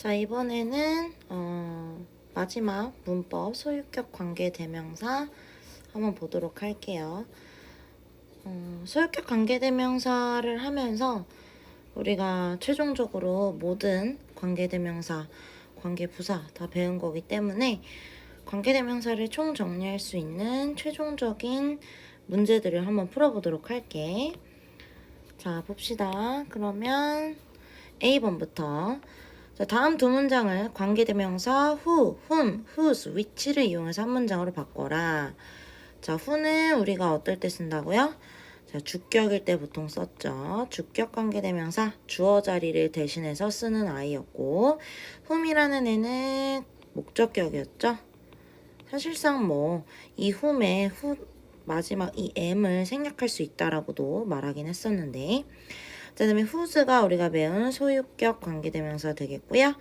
자, 이번에는 마지막 문법 소유격 관계대명사 한번 보도록 할게요. 소유격 관계대명사를 하면서 우리가 최종적으로 모든 관계대명사, 관계부사 다 배운 거기 때문에 관계대명사를 총정리할 수 있는 최종적인 문제들을 한번 풀어보도록 할게. 자, 봅시다. 그러면 A번부터. 자, 다음 두 문장을 관계대명사 who, whom, whose, which를 이용해서 한 문장으로 바꿔라. 자, who는 우리가 어떨 때 쓴다고요? 자, 주격일 때 보통 썼죠. 주격 관계대명사, 주어 자리를 대신해서 쓰는 아이였고, whom이라는 애는 목적격이었죠. 사실상 이 whom의 마지막 이 am을 생략할 수 있다라고도 말하긴 했었는데, 자, 그다음에 whose가 우리가 배운 소유격 관계대명사 되겠고요.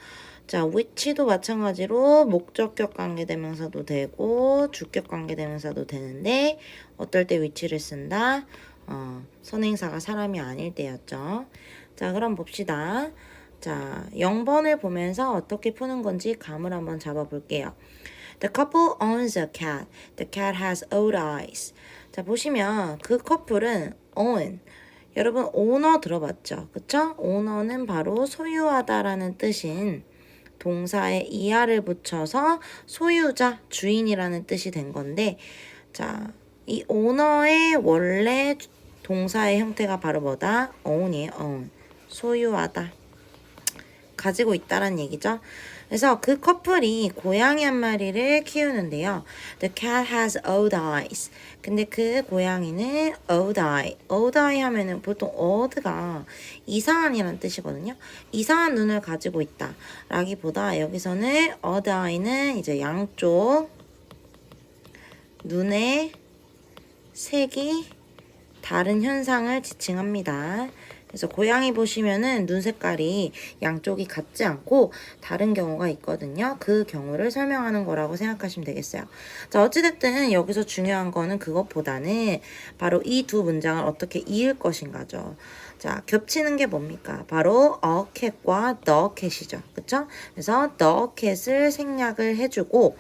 자, which도 마찬가지로 목적격 관계대명사도 되고 주격 관계대명사도 되는데 어떨 때 which를 쓴다? 선행사가 사람이 아닐 때였죠. 자, 그럼 봅시다. 자, 0번을 보면서 어떻게 푸는 건지 감을 한번 잡아볼게요. The couple owns a cat. The cat has old eyes. 자, 보시면 그 커플은 own. 여러분 오너 들어봤죠? 그쵸? 오너는 바로 소유하다라는 뜻인 동사에 이하를 붙여서 소유자, 주인이라는 뜻이 된 건데, 자, 이 오너의 원래 동사의 형태가 바로 뭐다? own이에요. own. 소유하다. 가지고 있다란 얘기죠. 그래서 그 커플이 고양이 한 마리를 키우는데요. The cat has old eyes. 근데 그 고양이는 old eye. old eye 하면은 보통 old가 이상한이라는 뜻이거든요. 이상한 눈을 가지고 있다. 라기보다 여기서는 old eye는 이제 양쪽 눈의 색이 다른 현상을 지칭합니다. 그래서 고양이 보시면은 눈 색깔이 양쪽이 같지 않고 다른 경우가 있거든요. 그 경우를 설명하는 거라고 생각하시면 되겠어요. 자, 어찌됐든 여기서 중요한 거는 그것보다는 바로 이 두 문장을 어떻게 이을 것인가죠. 자, 겹치는 게 뭡니까? 바로 a cat과 the cat이죠. 그쵸? 그래서 the cat을 생략을 해주고,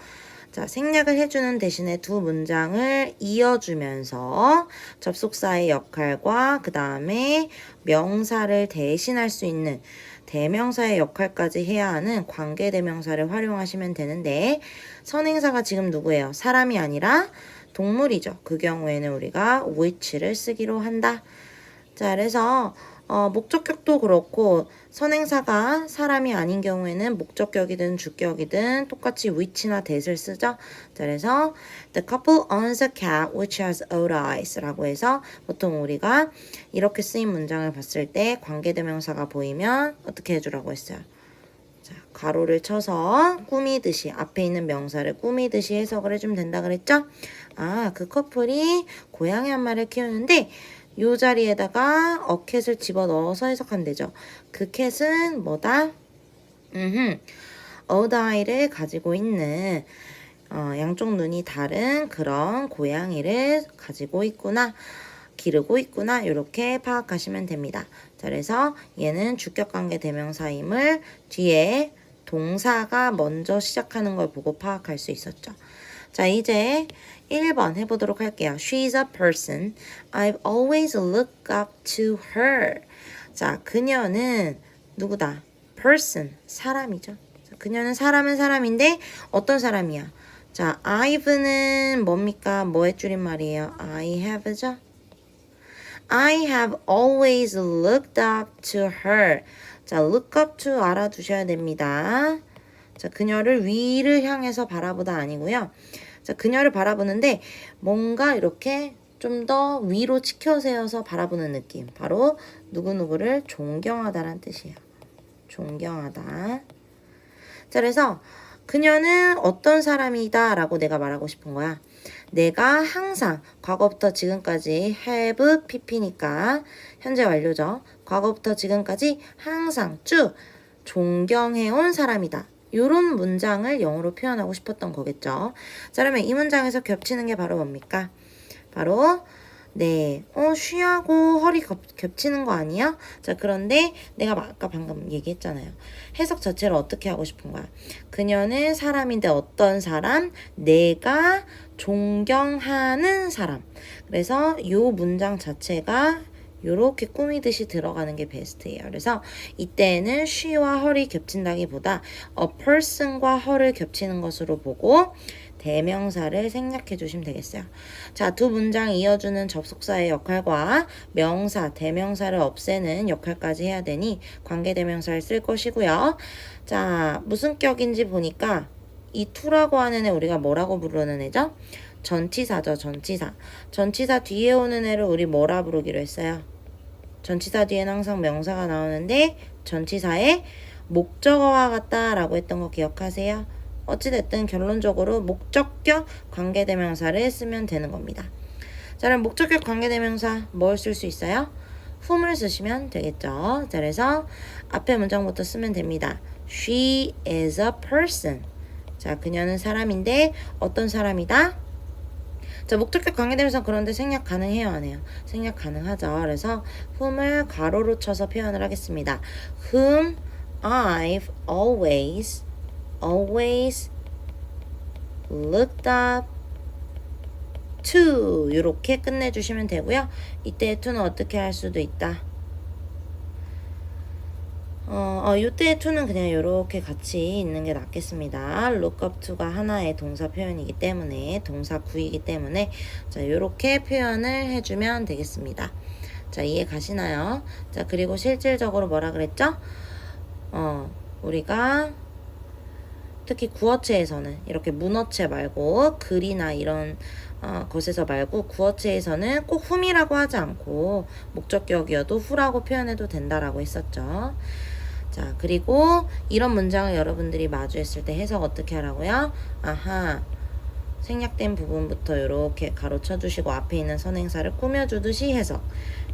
자, 생략을 해주는 대신에 두 문장을 이어주면서 접속사의 역할과 그 다음에 명사를 대신할 수 있는 대명사의 역할까지 해야 하는 관계대명사를 활용하시면 되는데, 선행사가 지금 누구예요? 사람이 아니라 동물이죠. 그 경우에는 우리가 which를 쓰기로 한다. 자, 그래서 목적격도 그렇고 선행사가 사람이 아닌 경우에는 목적격이든 주격이든 똑같이 which나 that을 쓰죠. 자, 그래서 the couple owns a cat which has old eyes 라고 해서 보통 우리가 이렇게 쓰인 문장을 봤을 때 관계대명사가 보이면 어떻게 해주라고 했어요? 자, 가로를 쳐서 꾸미듯이 앞에 있는 명사를 꾸미듯이 해석을 해주면 된다 그랬죠? 아, 그 커플이 고양이 한 마리를 키우는데 요 자리에다가 어캣을 집어넣어서 해석한대죠. 그 캣은 뭐다? old eye를 가지고 있는 양쪽 눈이 다른 그런 고양이를 가지고 있구나. 기르고 있구나. 이렇게 파악하시면 됩니다. 자, 그래서 얘는 주격관계 대명사임을 뒤에 동사가 먼저 시작하는 걸 보고 파악할 수 있었죠. 자, 이제 1번 해보도록 할게요. She's a person. I've always looked up to her. 자, 그녀는 누구다? person, 사람이죠. 자, 그녀는 사람은 사람인데 어떤 사람이야? 자, I've는 뭡니까? 뭐의 줄임말이에요? I have죠? I have always looked up to her. 자, look up to 알아두셔야 됩니다. 자, 그녀를 위를 향해서 바라보다 아니고요. 자, 그녀를 바라보는데 뭔가 이렇게 좀 더 위로 치켜 세워서 바라보는 느낌. 바로 누구누구를 존경하다라는 뜻이에요. 존경하다. 자, 그래서 그녀는 어떤 사람이다 라고 내가 말하고 싶은 거야. 내가 항상 과거부터 지금까지 have pp니까 현재 완료죠. 과거부터 지금까지 항상 쭉 존경해온 사람이다. 요런 문장을 영어로 표현하고 싶었던 거겠죠. 자, 그러면 이 문장에서 겹치는 게 바로 뭡니까? 바로 네. 쉬하고 허리 겹치는 거 아니야? 자, 그런데 내가 아까 방금 얘기했잖아요. 해석 자체를 어떻게 하고 싶은 거야? 그녀는 사람인데 어떤 사람? 내가 존경하는 사람. 그래서 요 문장 자체가 요렇게 꾸미듯이 들어가는 게 베스트예요. 그래서 이때는 she와 her이 겹친다기보다 a person과 her를 겹치는 것으로 보고 대명사를 생략해 주시면 되겠어요. 자, 두 문장 이어주는 접속사의 역할과 명사, 대명사를 없애는 역할까지 해야 되니 관계대명사를 쓸 것이고요. 자, 무슨 격인지 보니까 이 to라고 하는 애 우리가 뭐라고 부르는 애죠? 전치사죠, 전치사. 전치사 뒤에 오는 애를 우리 뭐라 부르기로 했어요? 전치사 뒤에는 항상 명사가 나오는데 전치사의 목적어와 같다라고 했던 거 기억하세요? 어찌됐든 결론적으로 목적격 관계대명사를 쓰면 되는 겁니다. 자, 그럼 목적격 관계대명사 뭘 쓸 수 있어요? whom을 쓰시면 되겠죠. 자, 그래서 앞에 문장부터 쓰면 됩니다. She is a person. 자, 그녀는 사람인데 어떤 사람이다? 자, 목적격 관계대명사 그런데 생략 가능해요, 안 해요? 생략 가능하죠. 그래서 whom을 가로로 쳐서 표현을 하겠습니다. whom I've always looked up to 이렇게 끝내주시면 되고요. 이때의 to는 어떻게 할 수도 있다. 이때의 to는 그냥 이렇게 같이 있는 게 낫겠습니다. look up to가 하나의 동사 표현이기 때문에 동사 구이기 때문에 자, 이렇게 표현을 해주면 되겠습니다. 자, 이해 가시나요? 자, 그리고 실질적으로 뭐라 그랬죠? 우리가 특히 구어체에서는 이렇게 문어체 말고 글이나 이런 것에서 말고 구어체에서는 꼭 whom이라고 하지 않고 목적격이어도 who라고 표현해도 된다라고 했었죠. 자, 그리고 이런 문장을 여러분들이 마주했을 때 해석 어떻게 하라고요? 아하, 생략된 부분부터 이렇게 가로쳐 주시고 앞에 있는 선행사를 꾸며주듯이 해석.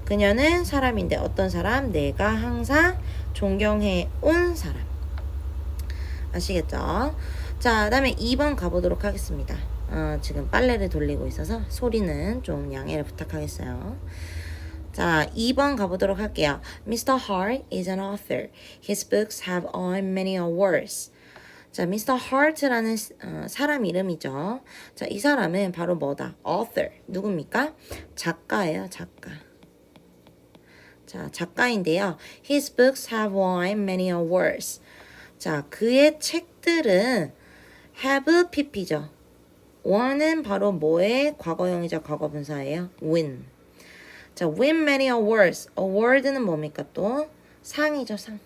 그녀는 사람인데 어떤 사람? 내가 항상 존경해 온 사람. 아시겠죠? 자, 그 다음에 2번 가보도록 하겠습니다. 지금 빨래를 돌리고 있어서 소리는 좀 양해를 부탁하겠어요. 자, 2번 가보도록 할게요. Mr. Hart is an author. His books have won many awards. 자, Mr. Hart라는 사람 이름이죠. 자, 이 사람은 바로 뭐다? author. 누굽니까? 작가예요, 작가. 자, 작가인데요. His books have won many awards. 자, 그의 책들은 have pp죠. won은 바로 뭐의 과거형이자 과거분사예요? win. 자, win many awards. award는 뭡니까 또? 상이죠, 상.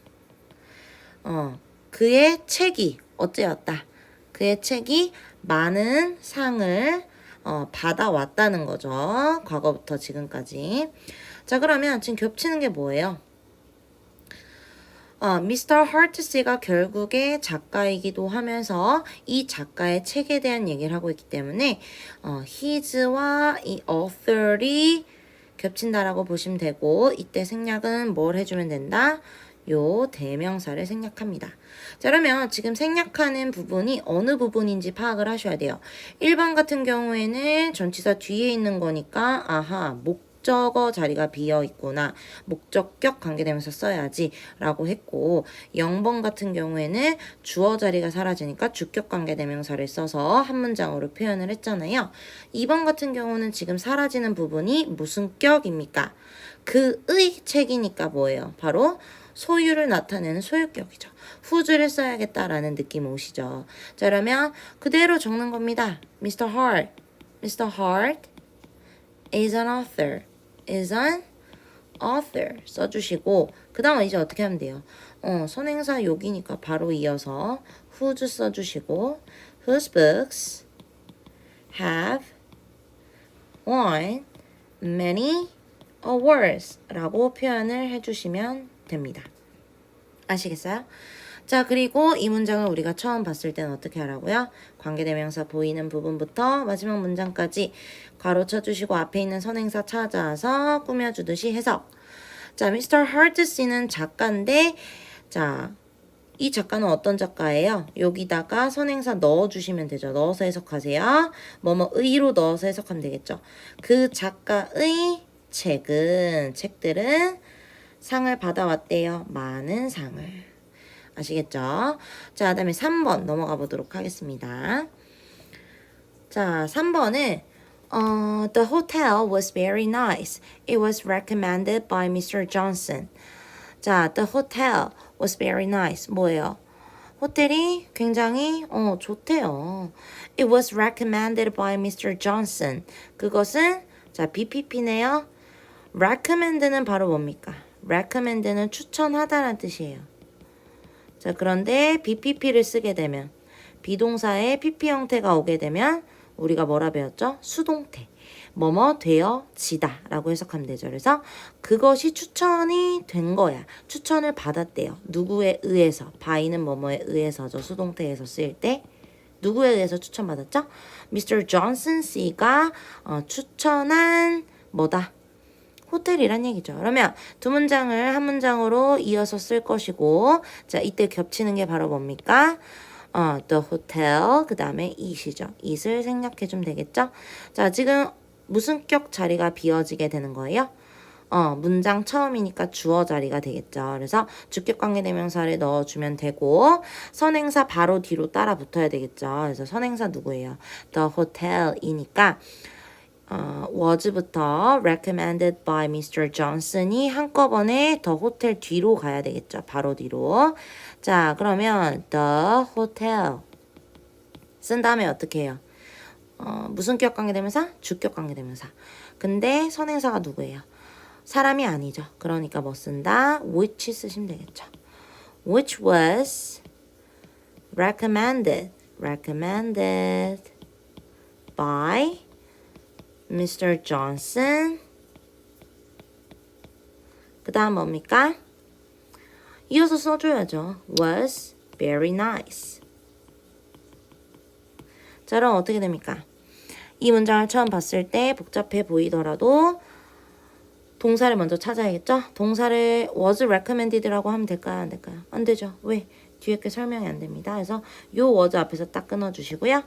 그의 책이 어째였다. 그의 책이 많은 상을 받아왔다는 거죠. 과거부터 지금까지. 자, 그러면 지금 겹치는 게 뭐예요? 미스터 하트 씨가 결국에 작가이기도 하면서 이 작가의 책에 대한 얘기를 하고 있기 때문에 his와 이 author이 겹친다라고 보시면 되고 이때 생략은 뭘 해주면 된다? 요 대명사를 생략합니다. 자, 그러면 지금 생략하는 부분이 어느 부분인지 파악을 하셔야 돼요. 1번 같은 경우에는 전치사 뒤에 있는 거니까 아하, 목적어 자리가 비어 있구나. 목적격 관계대명사 써야지 라고 했고 0번 같은 경우에는 주어 자리가 사라지니까 주격 관계대명사를 써서 한 문장으로 표현을 했잖아요. 2번 같은 경우는 지금 사라지는 부분이 무슨 격입니까? 그의 책이니까 뭐예요? 바로 소유를 나타내는 소유격이죠. whose를 써야겠다라는 느낌 오시죠. 자, 그러면 그대로 적는 겁니다. Mr. Hart is an author. is an author 써주시고 그 다음은 이제 어떻게 하면 돼요? 선행사 욕이니까 바로 이어서 whose 써주시고 whose books have won many awards 라고 표현을 해주시면 됩니다. 아시겠어요? 자, 그리고 이 문장을 우리가 처음 봤을 때는 어떻게 하라고요? 관계대명사 보이는 부분부터 마지막 문장까지 가로쳐 주시고 앞에 있는 선행사 찾아서 꾸며주듯이 해석. 자, Mr. Hart 씨는 작가인데 자, 이 작가는 어떤 작가예요? 여기다가 선행사 넣어주시면 되죠. 넣어서 해석하세요. 뭐뭐의로 넣어서 해석하면 되겠죠. 그 작가의 책들은 상을 받아왔대요. 많은 상을. 아시겠죠? 자, 그다음에 3번 넘어가 보도록 하겠습니다. 자, 3번은 The hotel was very nice. It was recommended by Mr. Johnson. 자, the hotel was very nice. 뭐예요? 호텔이 굉장히 좋대요. It was recommended by Mr. Johnson. 그것은 자, BPP네요. recommend는 바로 뭡니까? recommend는 추천하다라는 뜻이에요. 자, 그런데 BPP를 쓰게 되면 비동사의 PP 형태가 오게 되면 우리가 뭐라 배웠죠? 수동태. 뭐뭐 되어지다 라고 해석하면 되죠. 그래서 그것이 추천이 된 거야. 추천을 받았대요. 누구에 의해서. by는 뭐뭐에 의해서죠. 수동태에서 쓰일 때. 누구에 의해서 추천받았죠? Mr. Johnson 씨가 추천한 뭐다? 호텔이란 얘기죠. 그러면 두 문장을 한 문장으로 이어서 쓸 것이고 자, 이때 겹치는 게 바로 뭡니까? the hotel 그 다음에 it이죠. it을 생략해 주면 되겠죠? 자, 지금 무슨 격 자리가 비어지게 되는 거예요? 문장 처음이니까 주어 자리가 되겠죠. 그래서 주격 관계대명사를 넣어주면 되고 선행사 바로 뒤로 따라 붙어야 되겠죠. 그래서 선행사 누구예요? the hotel이니까 was부터 recommended by Mr. Johnson이 한꺼번에 the hotel 뒤로 가야 되겠죠. 바로 뒤로. 자, 그러면 the hotel 쓴 다음에 어떻게 해요? 무슨 격 관계대명사? 주격 관계대명사. 근데 선행사가 누구예요? 사람이 아니죠. 그러니까 뭐 쓴다? which 쓰시면 되겠죠. which was recommended by Mr. Johnson. 그 다음 뭡니까? 이어서 써줘야죠. was very nice. 자, 그럼 어떻게 됩니까? 이 문장을 처음 봤을 때 복잡해 보이더라도 동사를 먼저 찾아야겠죠? 동사를 was recommended라고 하면 될까요? 안 될까요? 안 되죠. 왜? 뒤에 게 설명이 안 됩니다. 그래서 요 was 앞에서 딱 끊어주시고요.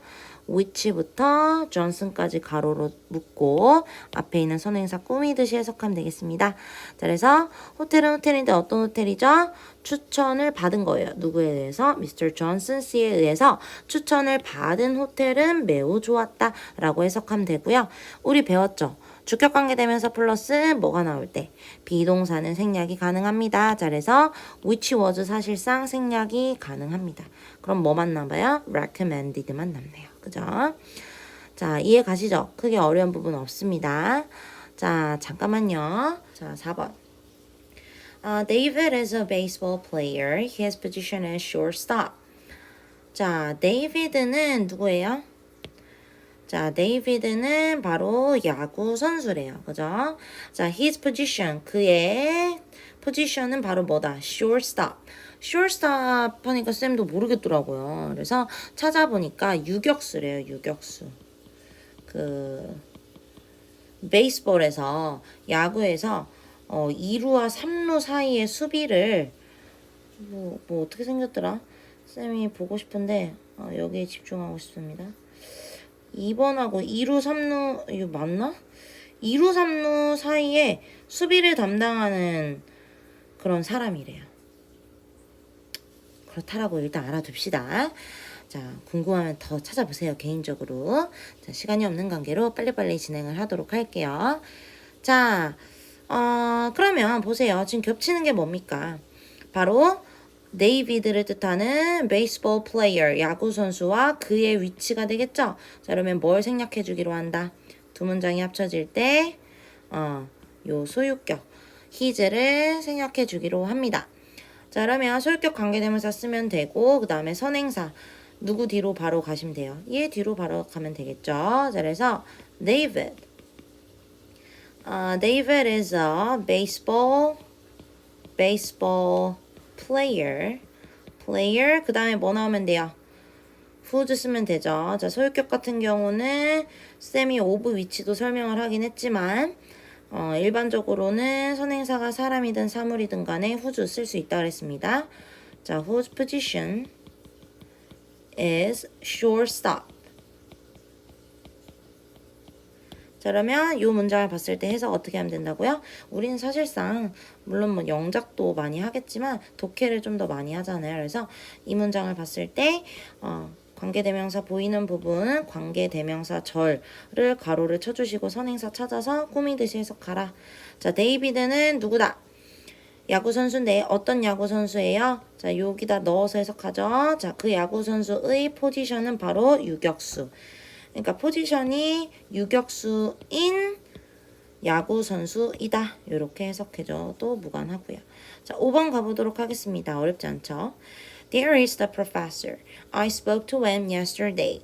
which부터 johnson까지 가로로 묶고 앞에 있는 선행사 꾸미듯이 해석하면 되겠습니다. 자, 그래서 호텔은 호텔인데 어떤 호텔이죠? 추천을 받은 거예요. 누구에 의해서? Mr. Johnson 씨에 의해서 추천을 받은 호텔은 매우 좋았다 라고 해석하면 되고요. 우리 배웠죠? 주격관계대명사 플러스 뭐가 나올 때? 비동사는 생략이 가능합니다. 자, 그래서 which was 사실상 생략이 가능합니다. 그럼 뭐만 남아요? recommended만 남네요. 그죠? 자, 이해 가시죠? 크게 어려운 부분 없습니다. 자, 잠깐만요. 자, 4번. David is a baseball player. His position is shortstop. 자, 데이비드는 누구예요? 자, 데이비드는 바로 야구 선수래요. 그죠? 자, his position, 그의 포지션은 바로 뭐다? shortstop. shortstop 하니까 쌤도 모르겠더라고요. 그래서 찾아보니까 유격수래요. 유격수. 베이스볼에서 야구에서 2루와 3루 사이의 수비를 뭐 어떻게 생겼더라? 쌤이 보고 싶은데 여기에 집중하고 싶습니다. 2번하고 2루 3루 이거 맞나? 2루 3루 사이에 수비를 담당하는 그런 사람이래요. 그렇다라고 일단 알아둡시다. 자, 궁금하면 더 찾아보세요. 개인적으로. 자, 시간이 없는 관계로 빨리빨리 진행을 하도록 할게요. 자, 그러면 보세요. 지금 겹치는 게 뭡니까? 바로 데이비드를 뜻하는 베이스볼 플레이어, 야구 선수와 그의 위치가 되겠죠? 자, 그러면 뭘 생략해 주기로 한다? 두 문장이 합쳐질 때, 요 소유격, his를 생략해 주기로 합니다. 자, 그러면 소유격 관계대명사 쓰면 되고, 그 다음에 선행사, 누구 뒤로 바로 가시면 돼요? 얘 뒤로 바로 가면 되겠죠? 자, 그래서 David. David is a baseball player. 그 다음에 뭐 나오면 돼요? whose 쓰면 되죠. 자, 소유격 같은 경우는 쌤이 of 위치도 설명을 하긴 했지만 일반적으로는 선행사가 사람이든 사물이든 간에 whose 쓸 수 있다 그랬습니다. 자, whose position is shortstop. 자, 그러면 이 문장을 봤을 때 해석 어떻게 하면 된다고요? 우리는 사실상 물론 뭐 영작도 많이 하겠지만 독해를 좀 더 많이 하잖아요. 그래서 이 문장을 봤을 때 관계대명사 보이는 부분 관계대명사 절을 가로를 쳐주시고 선행사 찾아서 꾸미듯이 해석하라. 자, 데이비드는 누구다? 야구선수인데 어떤 야구선수예요? 자, 여기다 넣어서 해석하죠. 자, 그 야구선수의 포지션은 바로 유격수. 그러니까 포지션이 유격수인 야구 선수이다. 이렇게 해석해줘도 무관하고요. 자, 5번 가보도록 하겠습니다. 어렵지 않죠? There is the professor. I spoke to him yesterday.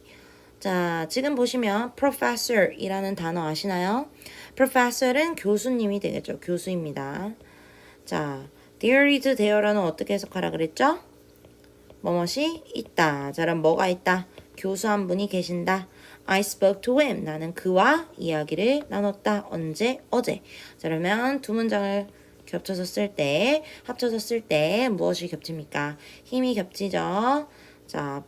자, 지금 보시면 professor이라는 단어 아시나요? professor은 교수님이 되겠죠. 교수입니다. 자, there is there라는 어떻게 해석하라 그랬죠? 뭐뭇이 있다. 자, 그럼 뭐가 있다? 교수 한 분이 계신다. I spoke to him. 나는 그와 이야기를 나눴다. 언제? 어제. 자, 그러면 두 문장을 겹쳐서 쓸 때, 합쳐서 쓸 때 무엇이 겹칩니까? 힘이 겹치죠. 자,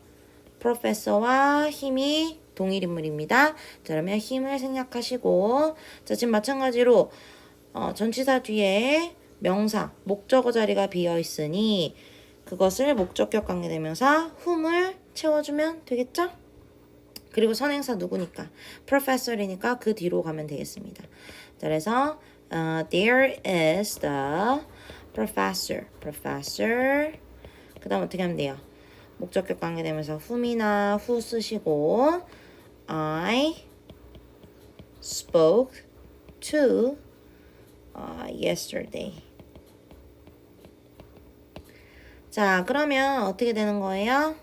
프로페서와 힘이 동일 인물입니다. 자, 그러면 힘을 생략하시고, 자, 지금 마찬가지로 전치사 뒤에 명사, 목적어 자리가 비어 있으니 그것을 목적격 관계대명사 whom을 채워주면 되겠죠? 그리고 선행사 누구니까? professor이니까 그 뒤로 가면 되겠습니다. 자, 그래서 there is the professor. 그 다음 어떻게 하면 돼요? 목적격 관계대명사 whom이나 who 쓰시고 I spoke to yesterday. 자, 그러면 어떻게 되는 거예요?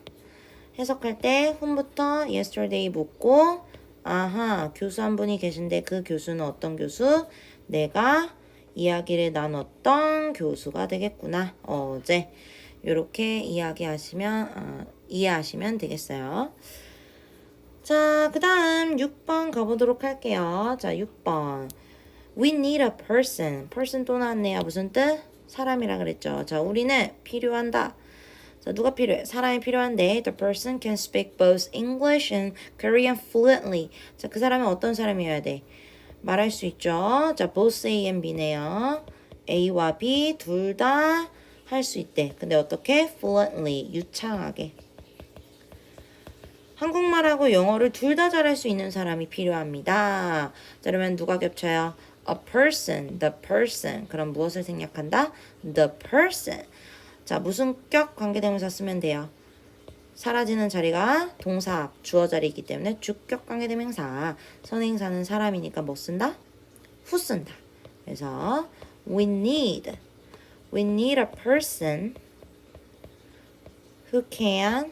해석할 때 whom부터 yesterday 묻고 아하, 교수 한 분이 계신데 그 교수는 어떤 교수? 내가 이야기를 나눴던 교수가 되겠구나. 어제. 이렇게 이해하시면 되겠어요. 자, 그 다음 6번 가보도록 할게요. 자, 6번. We need a person. person 또 나왔네요. 무슨 뜻? 사람이라 그랬죠. 자, 우리는 필요한다. 자, 누가 필요해? 사람이 필요한데 the person can speak both English and Korean fluently. 자, 그 사람은 어떤 사람이어야 돼? 말할 수 있죠. 자, both A and B네요. A와 B 둘 다 할 수 있대. 근데 어떻게? fluently, 유창하게. 한국말하고 영어를 둘 다 잘할 수 있는 사람이 필요합니다. 자, 그러면 누가 겹쳐요? a person, the person. 그럼 무엇을 생략한다? the person. 자, 무슨 격 관계대명사 쓰면 돼요? 사라지는 자리가 동사, 주어 자리이기 때문에 주격 관계대명사. 선행사는 사람이니까 뭐 쓴다? who 쓴다. 그래서 we need a person who can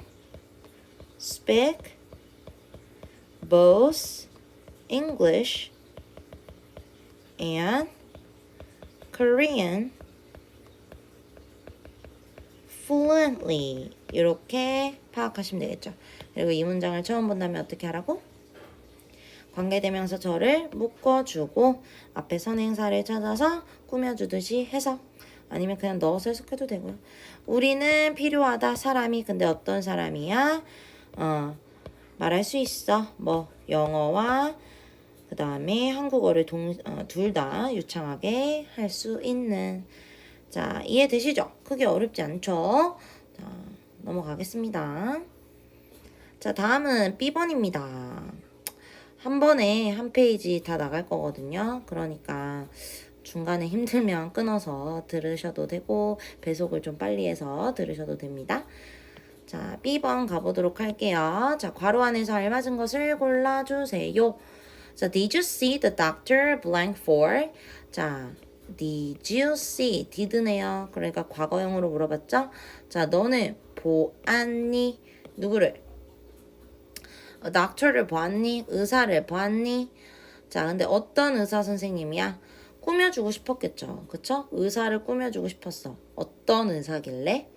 speak both English and Korean fluently. 이렇게 파악하시면 되겠죠. 그리고 이 문장을 처음 본다면 어떻게 하라고? 관계대명사 절을 묶어주고 앞에 선행사를 찾아서 꾸며주듯이 해석. 아니면 그냥 넣어서 해석해도 되고요. 우리는 필요하다. 사람이 근데 어떤 사람이야? 말할 수 있어. 뭐 영어와 그 다음에 한국어를 둘 다 유창하게 할 수 있는. 자, 이해되시죠? 크게 어렵지 않죠? 자, 넘어가겠습니다. 자, 다음은 B번입니다. 한 번에 한 페이지 다 나갈 거거든요. 그러니까 중간에 힘들면 끊어서 들으셔도 되고 배속을 좀 빨리 해서 들으셔도 됩니다. 자, B번 가보도록 할게요. 자, 괄호 안에서 알맞은 것을 골라주세요. 자, did you see the doctor blank for? 자, did you see? did네요. 그러니까 과거형으로 물어봤죠? 자, 너는 보았니? 누구를? doctor를 보았니? 의사를 보았니? 자, 근데 어떤 의사 선생님이야? 꾸며주고 싶었겠죠. 그쵸? 의사를 꾸며주고 싶었어. 어떤 의사길래?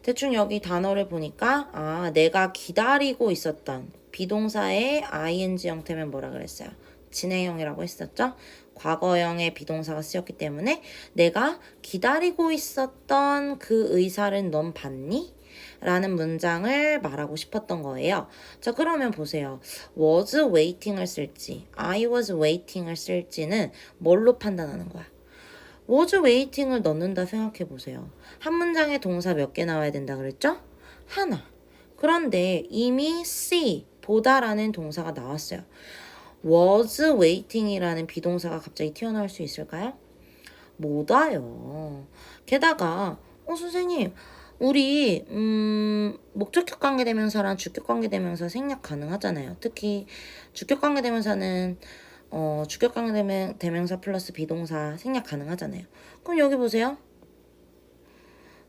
대충 여기 단어를 보니까 내가 기다리고 있었던 비동사의 ing 형태면 뭐라 그랬어요? 진행형이라고 했었죠. 과거형의 비동사가 쓰였기 때문에 내가 기다리고 있었던 그 의사를 넌 봤니? 라는 문장을 말하고 싶었던 거예요. 자, 그러면 보세요. was waiting을 쓸지 I was waiting을 쓸지는 뭘로 판단하는 거야? was waiting을 넣는다 생각해 보세요. 한 문장에 동사 몇 개 나와야 된다 그랬죠? 하나. 그런데 이미 see, 보다라는 동사가 나왔어요. was waiting이라는 비동사가 갑자기 튀어나올 수 있을까요? 못 와요. 게다가 선생님 우리 목적격 관계대명사랑 주격 관계대명사 생략 가능하잖아요. 특히 주격 관계대명사는 주격 관계대명사 플러스 비동사 생략 가능하잖아요. 그럼 여기 보세요.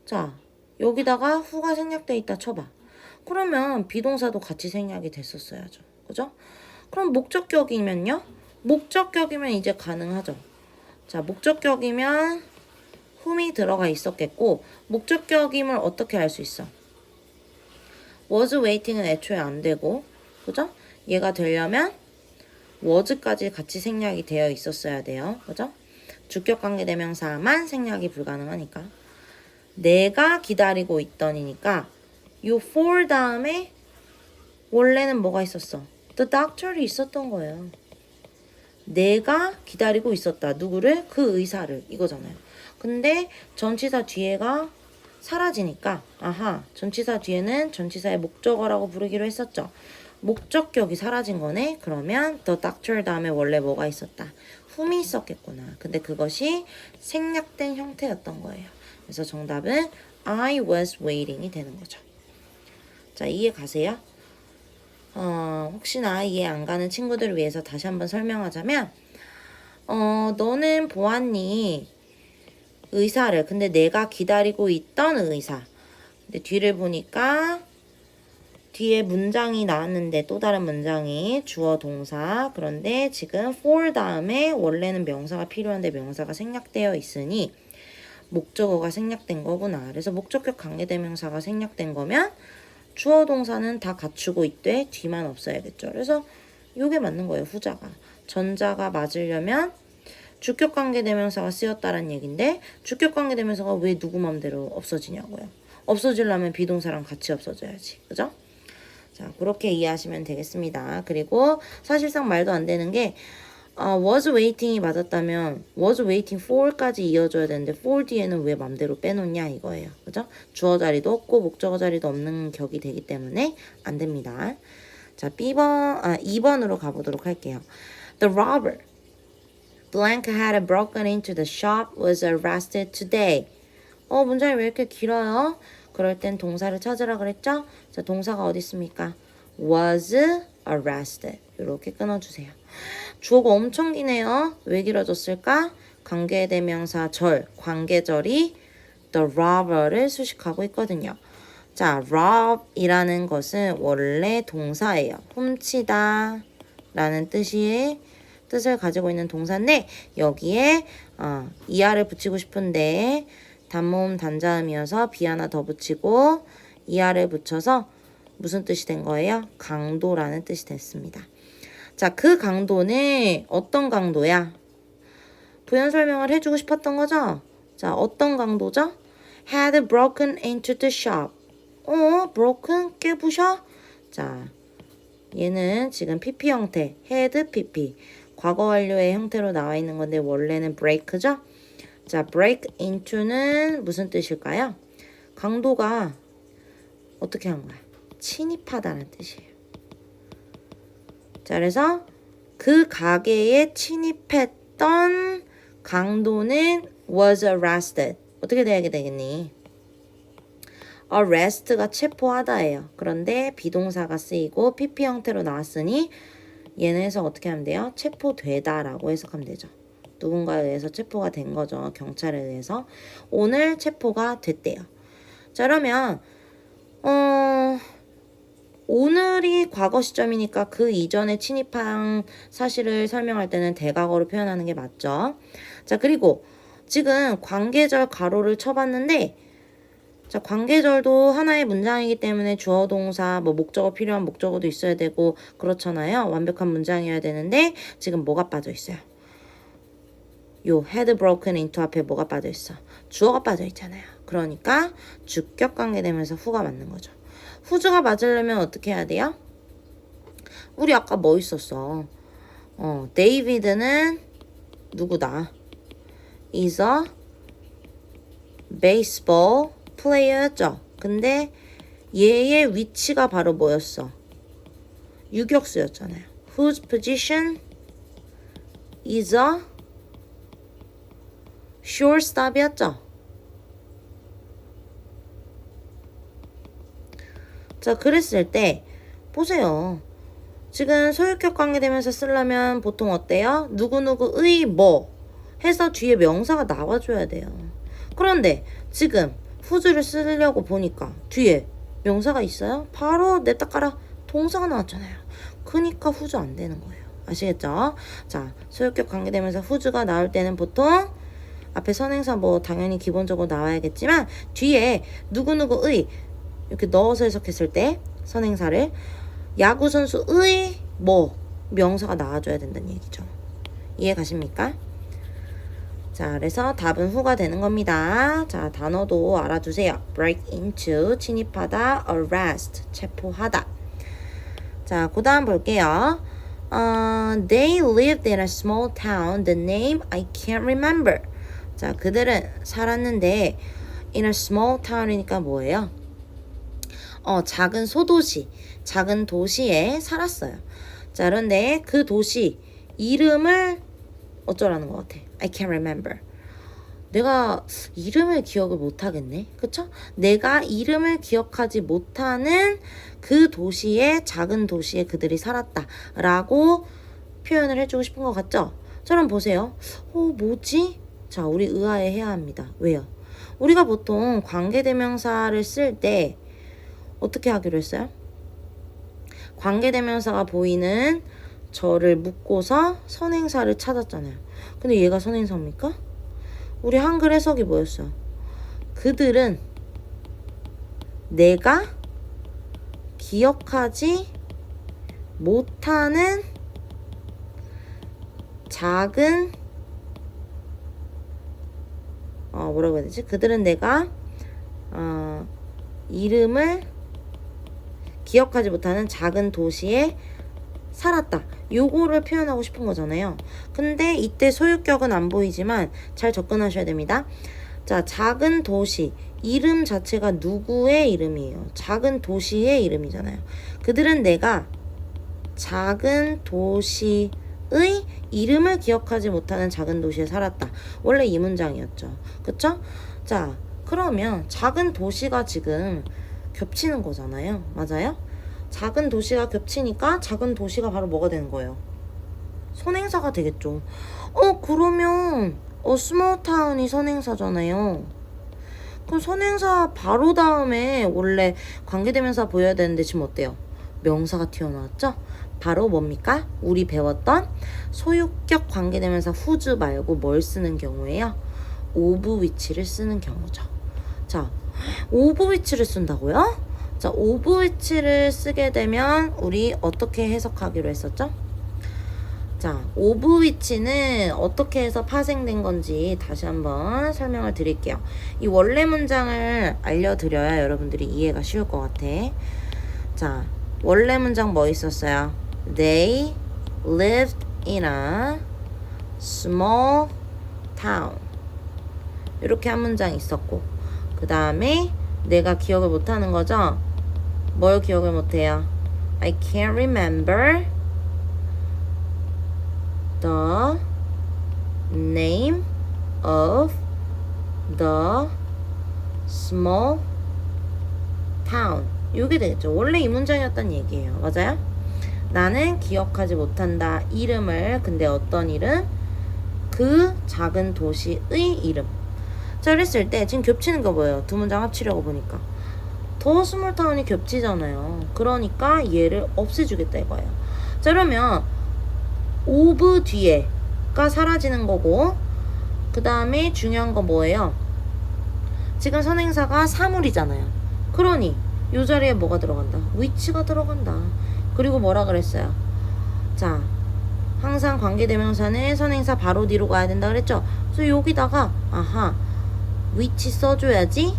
자, 여기다가 후가 생략돼 있다 쳐봐. 그러면 비동사도 같이 생략이 됐었어야죠. 그죠? 그럼 목적격이면요? 목적격이면 이제 가능하죠. 자, 목적격이면 whom이 들어가 있었겠고 목적격임을 어떻게 알 수 있어? was waiting은 애초에 안 되고 그죠? 얘가 되려면 was까지 같이 생략이 되어 있었어야 돼요. 그죠? 주격 관계대명사만 생략이 불가능하니까 내가 기다리고 있더니니까 요 for 다음에 원래는 뭐가 있었어? The doctor이 있었던 거예요. 내가 기다리고 있었다. 누구를? 그 의사를. 이거잖아요. 근데 전치사 뒤에가 사라지니까 아하, 전치사 뒤에는 전치사의 목적어라고 부르기로 했었죠. 목적격이 사라진 거네. 그러면 the doctor 다음에 원래 뭐가 있었다. whom이 있었겠구나. 근데 그것이 생략된 형태였던 거예요. 그래서 정답은 I was waiting이 되는 거죠. 자, 이해 가세요? 혹시나 이해 안 가는 친구들을 위해서 다시 한번 설명하자면 너는 보았니? 의사를. 근데 내가 기다리고 있던 의사. 근데 뒤를 보니까 뒤에 문장이 나왔는데 또 다른 문장이 주어 동사. 그런데 지금 for 다음에 원래는 명사가 필요한데 명사가 생략되어 있으니 목적어가 생략된 거구나. 그래서 목적격 관계대명사가 생략된 거면 주어 동사는 다 갖추고 있되 뒤만 없어야겠죠. 그래서 이게 맞는 거예요. 후자가. 전자가 맞으려면 주격 관계대명사가 쓰였다는 얘긴데 주격 관계대명사가 왜 누구 맘대로 없어지냐고요. 없어지려면 비동사랑 같이 없어져야지. 그죠? 자, 그렇게 이해하시면 되겠습니다. 그리고 사실상 말도 안 되는 게 was waiting이 맞았다면 was waiting for까지 이어져야 되는데 for 뒤에는 왜 맘대로 빼놓냐 이거예요. 그죠? 주어 자리도 없고 목적어 자리도 없는 격이 되기 때문에 안 됩니다. 자, 2번으로 가보도록 할게요. The robber blank had broken into the shop was arrested today. 문장이 왜 이렇게 길어요? 그럴 땐 동사를 찾으라 그랬죠? 자, 동사가 어디 있습니까? was arrested. 이렇게 끊어주세요. 주어가 엄청 기네요. 왜 길어졌을까? 관계대명사 절, 관계절이 the robber를 수식하고 있거든요. 자, rob이라는 것은 원래 동사예요. 훔치다 라는 뜻을 가지고 있는 동사인데 여기에 이하를 붙이고 싶은데 단모음 단자음이어서 비 하나 더 붙이고 이하를 붙여서 무슨 뜻이 된 거예요? 강도라는 뜻이 됐습니다. 자, 그 강도는 어떤 강도야? 부연 설명을 해주고 싶었던 거죠? 자, 어떤 강도죠? had broken into the shop. broken? 깨부셔? 자, 얘는 지금 PP 형태, had PP. 과거 완료의 형태로 나와 있는 건데 원래는 break죠? 자, break into는 무슨 뜻일까요? 강도가 어떻게 한 거야? 침입하다는 뜻이에요. 자, 그래서 그 가게에 침입했던 강도는 was arrested. 어떻게 돼야 되겠니? arrest가 체포하다예요. 그런데 비동사가 쓰이고 PP 형태로 나왔으니 얘네에서 어떻게 하면 돼요? 체포되다라고 해석하면 되죠. 누군가에 의해서 체포가 된 거죠. 경찰에 의해서. 오늘 체포가 됐대요. 자, 그러면 오늘이 과거 시점이니까 그 이전에 침입한 사실을 설명할 때는 대과거로 표현하는 게 맞죠. 자, 그리고 지금 관계절 가로를 쳐봤는데 자, 관계절도 하나의 문장이기 때문에 주어 동사, 뭐 목적어 필요한 목적어도 있어야 되고 그렇잖아요. 완벽한 문장이어야 되는데 지금 뭐가 빠져 있어요? 요 had broken into 앞에 뭐가 빠져 있어? 주어가 빠져 있잖아요. 그러니까 주격 관계되면서 who가 맞는 거죠. who가 맞으려면 어떻게 해야 돼요? 우리 아까 뭐 있었어? 데이비드는 누구다? is a baseball player였죠. 근데 얘의 위치가 바로 뭐였어? 유격수였잖아요. Whose position is a shortstop이었죠. 자, 그랬을 때 보세요. 지금 소유격 관계되면서 쓰려면 보통 어때요? 누구누구의 뭐 해서 뒤에 명사가 나와줘야 돼요. 그런데 지금 whose를 쓰려고 보니까 뒤에 명사가 있어요? 바로 냅다 깔아 동사가 나왔잖아요. 그니까 whose 안 되는 거예요. 아시겠죠? 자, 소유격 관계되면서 whose가 나올 때는 보통 앞에 선행사 뭐 당연히 기본적으로 나와야겠지만 뒤에 누구누구의 이렇게 넣어서 해석했을 때 선행사를 야구 선수의 뭐 명사가 나와줘야 된다는 얘기죠. 이해 가십니까? 자, 그래서 답은 who가 되는 겁니다. 자, 단어도 알아두세요. break into, 침입하다, arrest, 체포하다. 자, 그 다음 볼게요. They lived in a small town. The name I can't remember. 자, 그들은 살았는데 in a small town이니까 뭐예요? 작은 소도시, 작은 도시에 살았어요. 자, 그런데 그 도시 이름을 어쩌라는 것 같아? I can't remember. 내가 이름을 기억을 못하겠네. 그쵸? 내가 이름을 기억하지 못하는 그 도시에, 작은 도시에 그들이 살았다 라고 표현을 해주고 싶은 것 같죠? 자, 그럼 보세요. 뭐지? 자, 우리 의아해 해야 합니다. 왜요? 우리가 보통 관계대명사를 쓸 때 어떻게 하기로 했어요? 관계대명사가 보이는 저를 묶고서 선행사를 찾았잖아요. 근데 얘가 선행사입니까? 우리 한글 해석이 뭐였어? 그들은 내가 기억하지 못하는 작은 뭐라고 해야 되지? 그들은 내가 이름을 기억하지 못하는 작은 도시에 살았다. 요거를 표현하고 싶은 거잖아요. 근데 이때 소유격은 안 보이지만 잘 접근하셔야 됩니다. 자, 작은 도시. 이름 자체가 누구의 이름이에요? 작은 도시의 이름이잖아요. 그들은 내가 작은 도시의 이름을 기억하지 못하는 작은 도시에 살았다. 원래 이 문장이었죠. 그쵸? 자, 그러면 작은 도시가 지금 겹치는 거잖아요. 맞아요? 작은 도시가 겹치니까 작은 도시가 바로 뭐가 되는 거예요? 선행사가 되겠죠. 그러면 small town이 선행사잖아요. 그럼 선행사 바로 다음에 원래 관계대명사 보여야 되는데 지금 어때요? 명사가 튀어나왔죠? 바로 뭡니까? 우리 배웠던 소유격 관계대명사 whose 말고 뭘 쓰는 경우에요? of which를 쓰는 경우죠. 자, of which를 쓴다고요? 자, of which를 쓰게 되면 우리 어떻게 해석하기로 했었죠? 자, of which는 어떻게 해서 파생된 건지 다시 한번 설명을 드릴게요. 이 원래 문장을 알려드려야 여러분들이 이해가 쉬울 것 같아. 자, 원래 문장 뭐 있었어요? They lived in a small town. 이렇게 한 문장 있었고, 그 다음에 내가 기억을 못하는 거죠? 뭘 기억을 못해요? I can't remember the name of the small town. 이게 되겠죠. 원래 이 문장이었단 얘기예요. 맞아요? 나는 기억하지 못한다. 이름을. 근데 어떤 이름? 그 작은 도시의 이름. 자, 그랬을 때 지금 겹치는 거 뭐예요? 두 문장 합치려고 보니까 더 스몰 타운이 겹치잖아요. 그러니까 얘를 없애주겠다 이거예요. 자, 그러면 of 뒤에가 사라지는 거고, 그 다음에 중요한 거 뭐예요? 지금 선행사가 사물이잖아요. 그러니 이 자리에 뭐가 들어간다? which가 들어간다. 그리고 뭐라 그랬어요? 자, 항상 관계대명사는 선행사 바로 뒤로 가야 된다 그랬죠? 그래서 여기다가 아하, which 써줘야지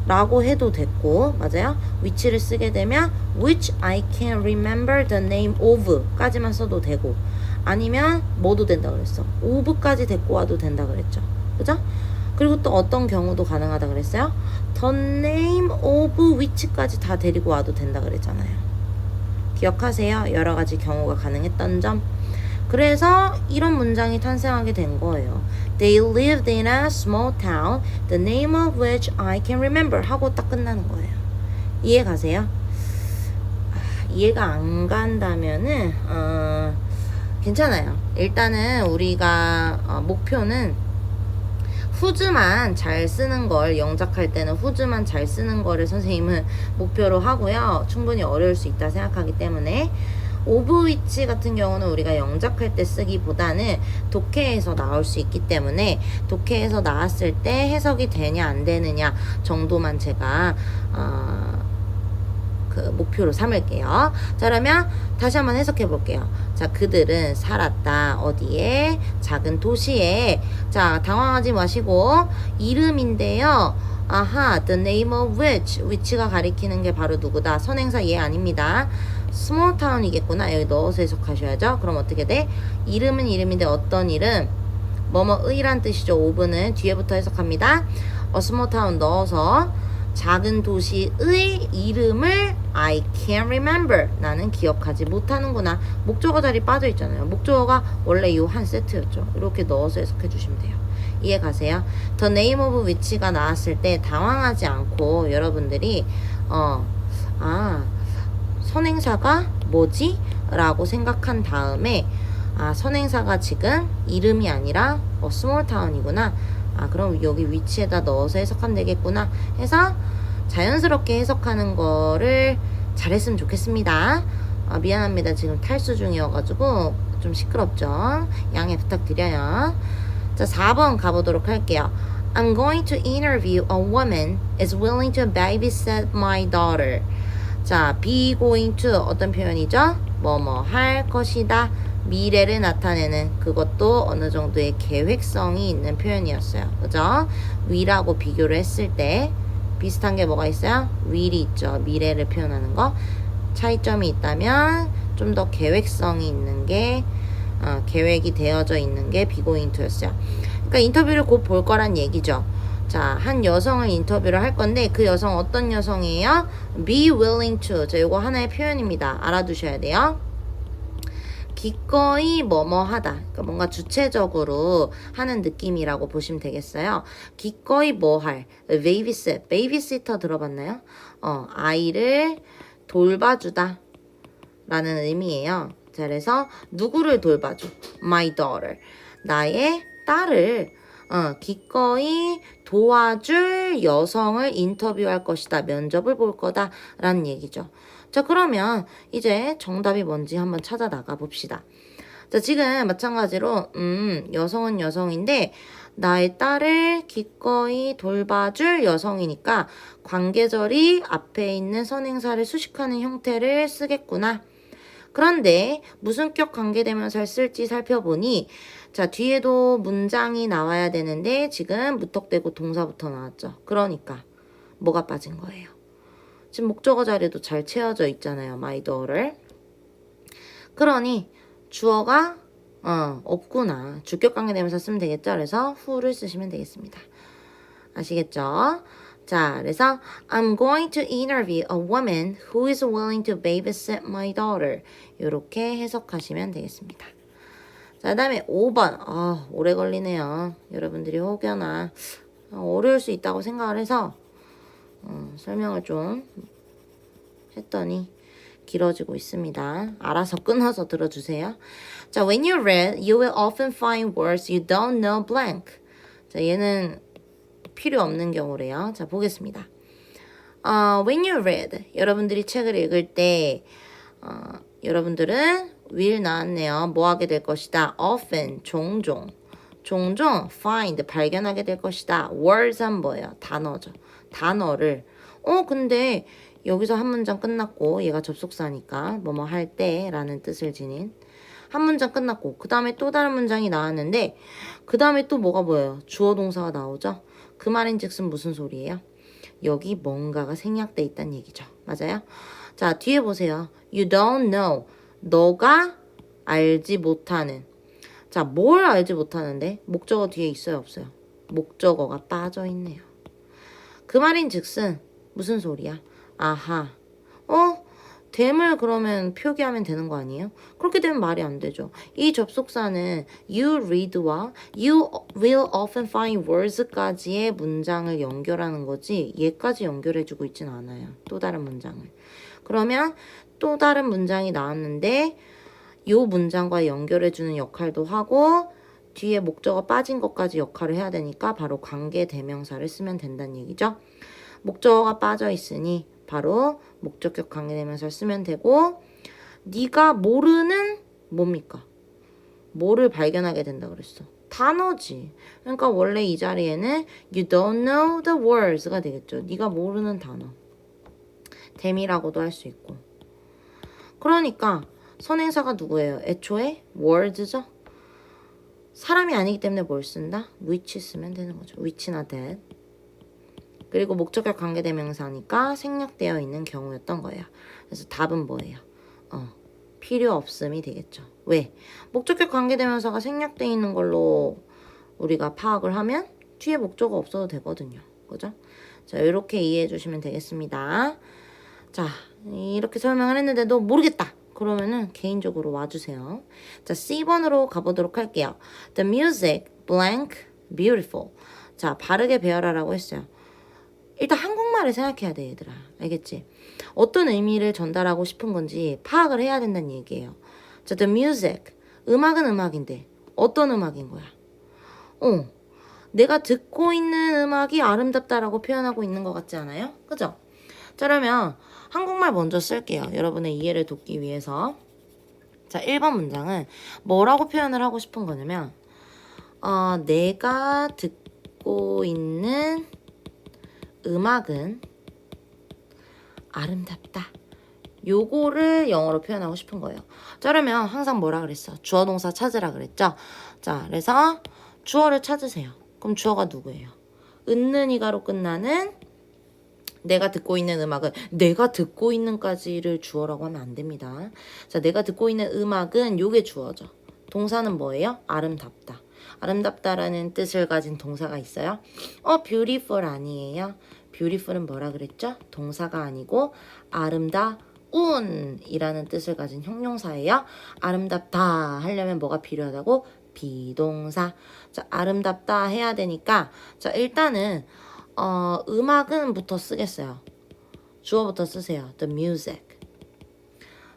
라고 해도 됐고, 맞아요? which를 쓰게 되면 which I can remember the name of 까지만 써도 되고, 아니면 뭐도 된다 그랬어? of까지 데리고 와도 된다 그랬죠? 그죠? 그리고 또 어떤 경우도 가능하다 그랬어요? the name of which까지 다 데리고 와도 된다 그랬잖아요. 기억하세요? 여러 가지 경우가 가능했던 점. 그래서 이런 문장이 탄생하게 된 거예요. They lived in a small town, the name of which I can remember 하고 딱 끝나는 거예요. 이해 가세요? 이해가 안 간다면은 괜찮아요. 일단은 우리가 목표는 후즈만 잘 쓰는 걸, 영작할 때는 후즈만 잘 쓰는 거를 선생님은 목표로 하고요. 충분히 어려울 수 있다 생각하기 때문에 오브 위치 같은 경우는 우리가 영작할 때 쓰기보다는 독해에서 나올 수 있기 때문에 독해에서 나왔을 때 해석이 되냐 안 되느냐 정도만 제가 그 목표로 삼을게요. 자, 그러면 다시 한번 해석해 볼게요. 자, 그들은 살았다. 어디에? 작은 도시에. 자, 당황하지 마시고 이름인데요. 아하, the name of which. which가 가리키는 게 바로 누구다? 선행사 얘 아닙니다. small town이겠구나. 여기 넣어서 해석하셔야죠. 그럼 어떻게 돼? 이름은 이름인데 어떤 이름? 뭐뭐의란 뜻이죠. of는 뒤에부터 해석합니다. small town 넣어서 작은 도시의 이름을 I can't remember. 나는 기억하지 못하는구나. 목적어 자리 빠져 있잖아요. 목적어가 원래 요 한 세트였죠. 이렇게 넣어서 해석해 주시면 돼요. 이해 가세요? The name of which가 나왔을 때 당황하지 않고 여러분들이 선행사가 뭐지? 라고 생각한 다음에 선행사가 지금 이름이 아니라 small town이구나. 그럼 여기 위치에다 넣어서 해석하면 되겠구나 해서 자연스럽게 해석하는 거를 잘했으면 좋겠습니다. 미안합니다. 지금 탈수 중이어가지고 좀 시끄럽죠? 양해 부탁드려요. 자, 4번 가보도록 할게요. I'm going to interview a woman is willing to babysit my daughter. 자, be going to 어떤 표현이죠? 뭐뭐 할 것이다. 미래를 나타내는 그것도 어느 정도의 계획성이 있는 표현이었어요. 그죠? will하고 비교를 했을 때 비슷한 게 뭐가 있어요? will이 있죠. 미래를 표현하는 거. 차이점이 있다면 좀 더 계획성이 있는 게 계획이 되어져 있는 게 be going to였어요. 그러니까 인터뷰를 곧 볼 거란 얘기죠. 자, 한 여성을 인터뷰를 할 건데 그 여성 어떤 여성이에요? be willing to. 자, 요거 하나의 표현입니다. 알아두셔야 돼요. 기꺼이 뭐뭐 하다. 그러니까 뭔가 주체적으로 하는 느낌이라고 보시면 되겠어요. 기꺼이 뭐 할. babysit. 베이비시터 들어봤나요? 아이를 돌봐주다 라는 의미예요. 자, 그래서 누구를 돌봐줘? My daughter. 나의 딸을 기꺼이 도와줄 여성을 인터뷰할 것이다. 면접을 볼 거다. 라는 얘기죠. 자, 그러면 이제 정답이 뭔지 한번 찾아 나가 봅시다. 자, 지금 마찬가지로 여성은 여성인데 나의 딸을 기꺼이 돌봐줄 여성이니까 관계절이 앞에 있는 선행사를 수식하는 형태를 쓰겠구나. 그런데 무슨격 관계대명사를 쓸지 살펴보니 자, 뒤에도 문장이 나와야 되는데 지금 무턱대고 동사부터 나왔죠. 그러니까 뭐가 빠진 거예요? 지금 목적어 자리도 잘 채워져 있잖아요. my daughter. 그러니 주어가 없구나. 주격 관계대명사 쓰면 되겠죠. 그래서 who를 쓰시면 되겠습니다. 아시겠죠? 자, 그래서 I'm going to interview a woman who is willing to babysit my daughter. 이렇게 해석하시면 되겠습니다. 자, 그 다음에 5번. 오래 걸리네요. 여러분들이 혹여나 어려울 수 있다고 생각을 해서 설명을 좀 했더니 길어지고 있습니다. 알아서 끊어서 들어주세요. 자, when you read, you will often find words you don't know blank. 자, 얘는 필요 없는 경우래요. 자, 보겠습니다. When you read, 여러분들이 책을 읽을 때 여러분들은 will 나왔네요. 뭐 하게 될 것이다? often, 종종. 종종 find 발견하게 될 것이다. words 한 뭐예요? 단어죠. 단어를 근데 여기서 한 문장 끝났고 얘가 접속사니까 뭐뭐 할 때라는 뜻을 지닌 한 문장 끝났고 그 다음에 또 다른 문장이 나왔는데 그 다음에 또 뭐가 보여요? 주어 동사가 나오죠. 그 말인즉슨 무슨 소리예요? 여기 뭔가가 생략돼 있다는 얘기죠. 맞아요? 자, 뒤에 보세요. You don't know. 너가 알지 못하는. 자, 뭘 알지 못하는데? 목적어 뒤에 있어요, 없어요? 목적어가 빠져 있네요. 그 말인즉슨 무슨 소리야? 아하. 됨을 그러면 표기하면 되는 거 아니에요? 그렇게 되면 말이 안 되죠. 이 접속사는 you read와 you will often find words까지의 문장을 연결하는 거지 얘까지 연결해주고 있진 않아요. 또 다른 문장을. 그러면 또 다른 문장이 나왔는데 이 문장과 연결해주는 역할도 하고 뒤에 목적어 빠진 것까지 역할을 해야 되니까 바로 관계대명사를 쓰면 된다는 얘기죠. 목적어가 빠져 있으니 바로 목적격 관계대명사를 쓰면 되고 네가 모르는 뭡니까? 뭐를 발견하게 된다 그랬어? 단어지. 그러니까 원래 이 자리에는 you don't know the words가 되겠죠. 네가 모르는 단어. 댐이라고도 할 수 있고. 그러니까 선행사가 누구예요? 애초에 words죠. 사람이 아니기 때문에 뭘 쓴다? which 쓰면 되는 거죠. which나 that. 그리고 목적격 관계대명사니까 생략되어 있는 경우였던 거예요. 그래서 답은 뭐예요? 필요 없음이 되겠죠. 왜? 목적격 관계대명사가 생략되어 있는 걸로 우리가 파악을 하면 뒤에 목적어 없어도 되거든요. 그죠? 자, 이렇게 이해해 주시면 되겠습니다. 자, 이렇게 설명을 했는데도 모르겠다. 그러면은 개인적으로 와주세요. 자, C번으로 가보도록 할게요. The music, blank, beautiful. 자, 바르게 배열하라고 했어요. 일단 한국말을 생각해야 돼, 얘들아. 알겠지? 어떤 의미를 전달하고 싶은 건지 파악을 해야 된다는 얘기예요. 자, the music. 음악은 음악인데 어떤 음악인 거야? 내가 듣고 있는 음악이 아름답다라고 표현하고 있는 것 같지 않아요? 그죠? 자, 그러면 한국말 먼저 쓸게요. 여러분의 이해를 돕기 위해서. 자, 1번 문장은 뭐라고 표현을 하고 싶은 거냐면 내가 듣고 있는 음악은 아름답다. 요거를 영어로 표현하고 싶은 거예요. 자, 그러면 항상 뭐라 그랬어? 주어 동사 찾으라 그랬죠? 자, 그래서 주어를 찾으세요. 그럼 주어가 누구예요? 은는이가로 끝나는 내가 듣고 있는 음악은 내가 듣고 있는까지를 주어라고 하면 안 됩니다. 자, 내가 듣고 있는 음악은 요게 주어죠. 동사는 뭐예요? 아름답다. 아름답다라는 뜻을 가진 동사가 있어요. beautiful 아니에요. beautiful은 뭐라 그랬죠? 동사가 아니고 아름다운이라는 뜻을 가진 형용사예요. 아름답다 하려면 뭐가 필요하다고? 비동사. 자, 아름답다 해야 되니까 자, 일단은 음악은부터 쓰겠어요. 주어부터 쓰세요. The music.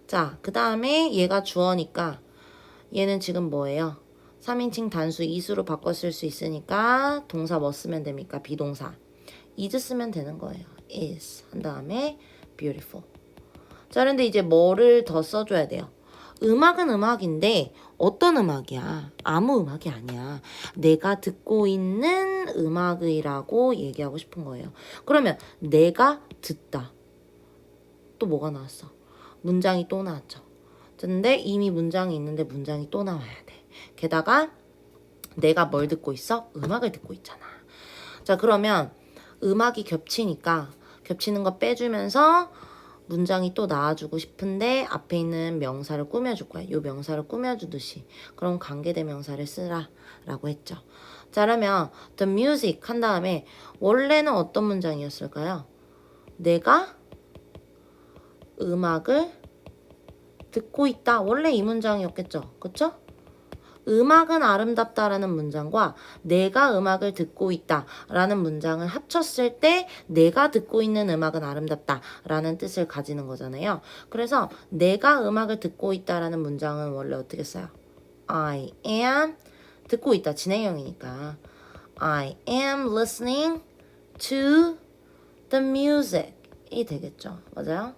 자, 그 다음에 얘가 주어니까 얘는 지금 뭐예요? 3인칭 단수 이수로 바꿔 쓸 수 있으니까 동사 뭐 쓰면 됩니까? 비동사. is 쓰면 되는 거예요. is 한 다음에 beautiful. 자, 그런데 이제 뭐를 더 써줘야 돼요? 음악은 음악인데 어떤 음악이야? 아무 음악이 아니야. 내가 듣고 있는 음악이라고 얘기하고 싶은 거예요. 그러면 내가 듣다. 또 뭐가 나왔어? 문장이 또 나왔죠. 근데 이미 문장이 있는데 문장이 또 나와야 돼. 게다가 내가 뭘 듣고 있어? 음악을 듣고 있잖아. 자, 그러면 음악이 겹치니까 겹치는 거 빼주면서 문장이 또 나와주고 싶은데 앞에 있는 명사를 꾸며줄 거야. 이 명사를 꾸며주듯이. 그럼 관계대명사를 쓰라 라고 했죠. 자, 그러면 the music 한 다음에 원래는 어떤 문장이었을까요? 내가 음악을 듣고 있다. 원래 이 문장이었겠죠. 그쵸? 음악은 아름답다라는 문장과 내가 음악을 듣고 있다라는 문장을 합쳤을 때 내가 듣고 있는 음악은 아름답다라는 뜻을 가지는 거잖아요. 그래서 내가 음악을 듣고 있다라는 문장은 원래 어떻게 써요? I am 듣고 있다. 진행형이니까 I am listening to the music 이 되겠죠. 맞아요?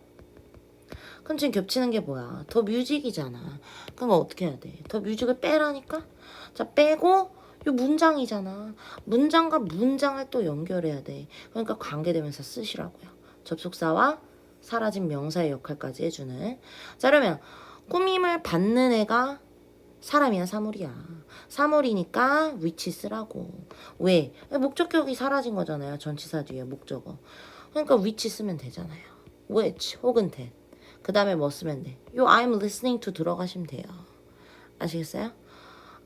그럼 지금 겹치는 게 뭐야? 더 뮤직이잖아. 그러니까 어떻게 해야 돼? 더 뮤직을 빼라니까? 자, 빼고 이 문장이잖아. 문장과 문장을 또 연결해야 돼. 그러니까 관계대명사 쓰시라고요. 접속사와 사라진 명사의 역할까지 해주는. 자, 그러면 꾸밈을 받는 애가 사람이야, 사물이야. 사물이니까 which 쓰라고. 왜? 목적격이 사라진 거잖아요. 전치사 뒤에 목적어. 그러니까 which 쓰면 되잖아요. which 혹은 that. 그 다음에 뭐 쓰면 돼? 요 I'm listening to 들어가시면 돼요. 아시겠어요?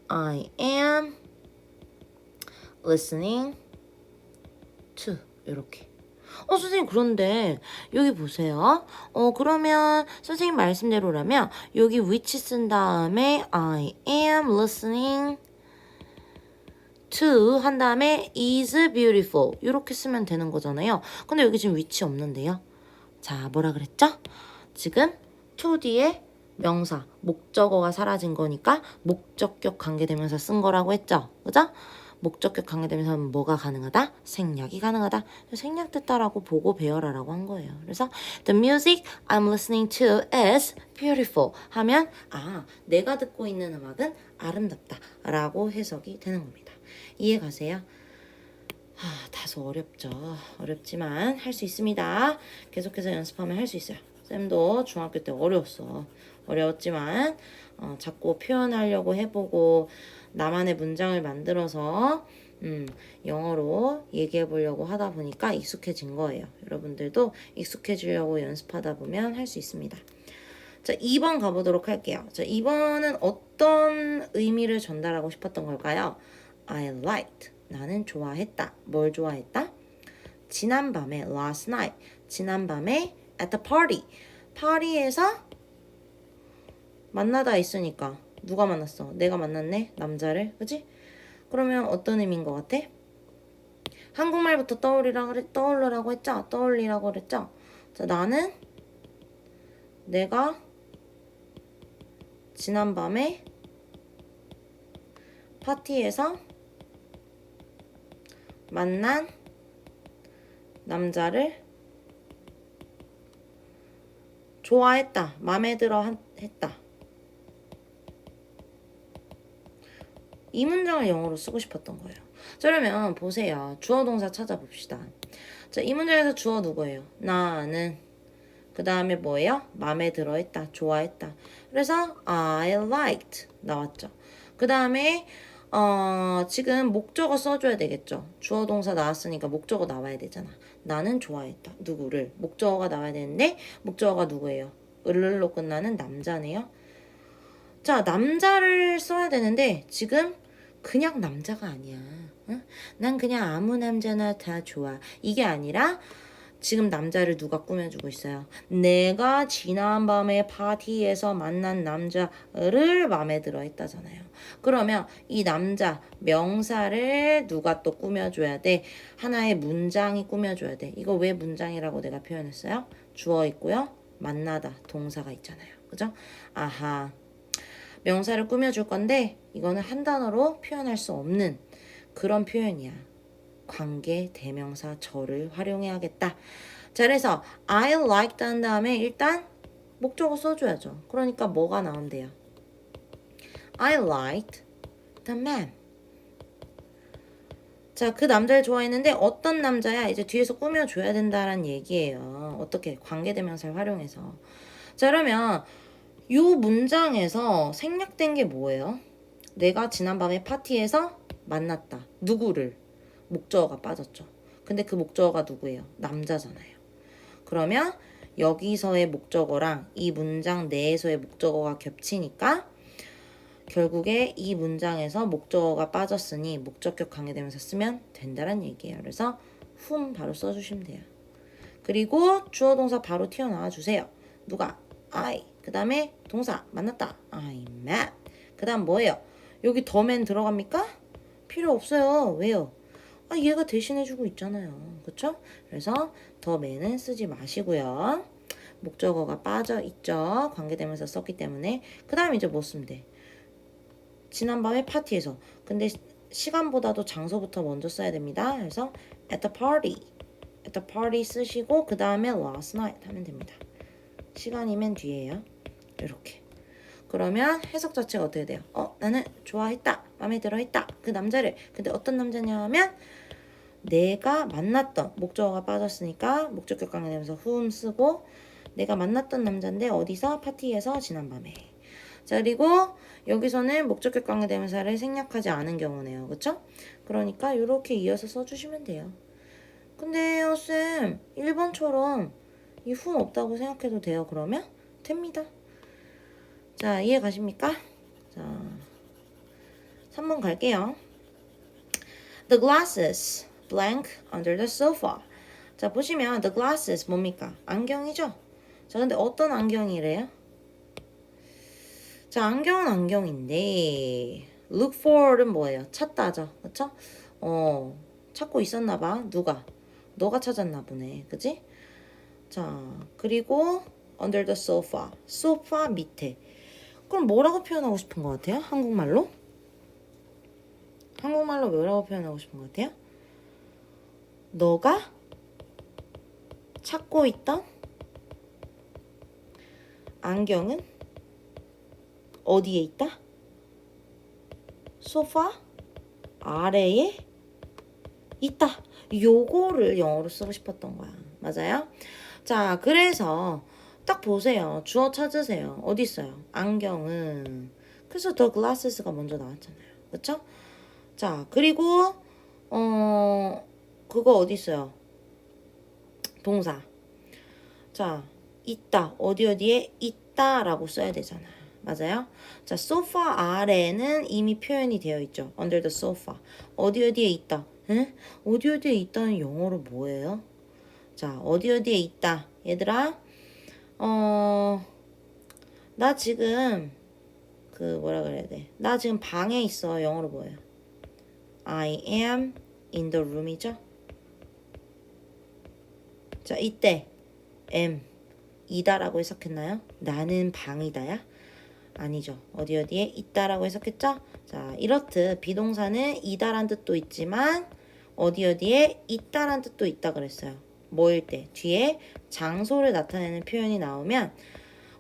I am listening to 이렇게. 선생님 그런데 여기 보세요. 그러면 선생님 말씀대로라면 여기 which 쓴 다음에 I am listening to 한 다음에 is beautiful 이렇게 쓰면 되는 거잖아요. 근데 여기 지금 which 없는데요. 자, 뭐라 그랬죠? 지금 to 뒤에 명사, 목적어가 사라진 거니까 목적격 관계대명사 쓴 거라고 했죠. 그죠? 목적격 관계대명사는 뭐가 가능하다? 생략이 가능하다. 생략됐다라고 보고 배워라라고 한 거예요. 그래서 the music I'm listening to is beautiful 하면 내가 듣고 있는 음악은 아름답다 라고 해석이 되는 겁니다. 이해 가세요? 다소 어렵죠. 어렵지만 할 수 있습니다. 계속해서 연습하면 할 수 있어요. 쌤도 중학교 때 어려웠어. 어려웠지만 자꾸 표현하려고 해보고 나만의 문장을 만들어서 영어로 얘기해 보려고 하다 보니까 익숙해진 거예요. 여러분들도 익숙해지려고 연습하다 보면 할 수 있습니다. 자, 2번 가보도록 할게요. 자, 2번은 어떤 의미를 전달하고 싶었던 걸까요? I liked. 나는 좋아했다. 뭘 좋아했다? 지난밤에 last night. 지난밤에 at the party. 파리에서 만나다 있으니까 누가 만났어? 내가 만났네? 남자를. 그치? 그러면 어떤 의미인 것 같아? 한국말부터 떠올리라고 했죠? 떠올리라고 그랬죠? 자, 나는 내가 지난밤에 파티에서 만난 남자를 좋아했다. 마음에 들어 했다. 이 문장을 영어로 쓰고 싶었던 거예요. 자, 그러면 보세요. 주어 동사 찾아봅시다. 자, 이 문장에서 주어 누구예요? 나는. 그 다음에 뭐예요? 마음에 들어 했다. 좋아했다. 그래서 I liked 나왔죠. 그 다음에 지금 목적어 써줘야 되겠죠. 주어 동사 나왔으니까 목적어 나와야 되잖아. 나는 좋아했다. 누구를? 목적어가 나와야 되는데 목적어가 누구예요? 을로 끝나는 남자네요. 자, 남자를 써야 되는데 지금 그냥 남자가 아니야. 응? 난 그냥 아무 남자나 다 좋아. 이게 아니라 지금 남자를 누가 꾸며주고 있어요. 내가 지난밤에 파티에서 만난 남자를 마음에 들어 했다잖아요. 그러면 이 남자 명사를 누가 또 꾸며줘야 돼? 하나의 문장이 꾸며줘야 돼. 이거 왜 문장이라고 내가 표현했어요? 주어 있고요. 만나다 동사가 있잖아요. 그죠? 아하. 명사를 꾸며줄 건데 이거는 한 단어로 표현할 수 없는 그런 표현이야. 관계 대명사 저를 활용해야겠다. 자, 그래서 I liked 한 다음에 일단 목적어 써줘야죠. 그러니까 뭐가 나온대요? I liked the man. 자, 그 남자를 좋아했는데 어떤 남자야? 이제 뒤에서 꾸며줘야 된다는 얘기예요. 어떻게? 관계대명사를 활용해서. 자, 그러면 이 문장에서 생략된 게 뭐예요? 내가 지난밤에 파티에서 만났다. 누구를? 목적어가 빠졌죠. 근데 그 목적어가 누구예요? 남자잖아요. 그러면 여기서의 목적어랑 이 문장 내에서의 목적어가 겹치니까 결국에 이 문장에서 목적어가 빠졌으니 목적격 관계대명사 쓰면 된다는 얘기예요. 그래서 whom 바로 써주시면 돼요. 그리고 주어 동사 바로 튀어나와 주세요. 누가? I. 그 다음에 동사 만났다. I met. 그 다음 뭐예요? 여기 the man 들어갑니까? 필요 없어요. 왜요? 얘가 대신해주고 있잖아요. 그쵸? 그래서 the man은 쓰지 마시고요. 목적어가 빠져 있죠. 관계대명사 썼기 때문에. 그 다음에 이제 뭐 쓰면 돼? 지난밤에 파티에서. 근데 시간보다도 장소부터 먼저 써야 됩니다. 그래서 at the party. at the party 쓰시고 그 다음에 last night 하면 됩니다. 시간이면 뒤에요. 이렇게. 그러면 해석 자체가 어떻게 돼요? 나는 좋아했다. 마음에 들어 했다. 그 남자를. 근데 어떤 남자냐면 내가 만났던 목적어가 빠졌으니까 목적격 강조되면서 whom 쓰고 내가 만났던 남자인데 어디서? 파티에서 지난밤에. 자, 그리고 여기서는 목적격 강조대명사를 생략하지 않은 경우네요. 그쵸? 그러니까 이렇게 이어서 써주시면 돼요. 근데요, 쌤, 1번처럼 이 whom 없다고 생각해도 돼요. 그러면? 됩니다. 자, 이해 가십니까? 자, 3번 갈게요. The glasses blank under the sofa. 자, 보시면 the glasses 뭡니까? 안경이죠? 자, 근데 어떤 안경이래요? 자, 안경은 안경인데 look for는 뭐예요? 찾다죠. 그쵸? 찾고 있었나 봐. 누가? 너가 찾았나 보네. 그치? 자, 그리고 under the sofa. 소파 밑에. 그럼 뭐라고 표현하고 싶은 것 같아요? 한국말로? 한국말로 뭐라고 표현하고 싶은 것 같아요? 너가 찾고 있던 안경은 어디에 있다? 소파 아래에 있다. 요거를 영어로 쓰고 싶었던 거야. 맞아요? 자, 그래서 딱 보세요. 주어 찾으세요. 어디 있어요? 안경은. 그래서 the glasses가 먼저 나왔잖아요. 그쵸? 자, 그리고 그거 어디 있어요? 동사. 자, 있다. 어디에 있다라고 써야 되잖아. 맞아요? 자, 소파 아래는 이미 표현이 되어 있죠. under the sofa. 어디에 있다. 에? 어디에 있다는 영어로 뭐예요? 자, 어디에 있다. 얘들아, 나 지금 뭐라 그래야 돼? 나 지금 방에 있어. 영어로 뭐예요? I am in the room이죠? 자, 이때 am 이다라고 해석했나요? 나는 방이다야? 아니죠. 어디에 있다라고 해석했죠? 자, 이렇듯 비동사는 이다란 뜻도 있지만 어디에 있다란 뜻도 있다 그랬어요. 뭐일 때? 뒤에 장소를 나타내는 표현이 나오면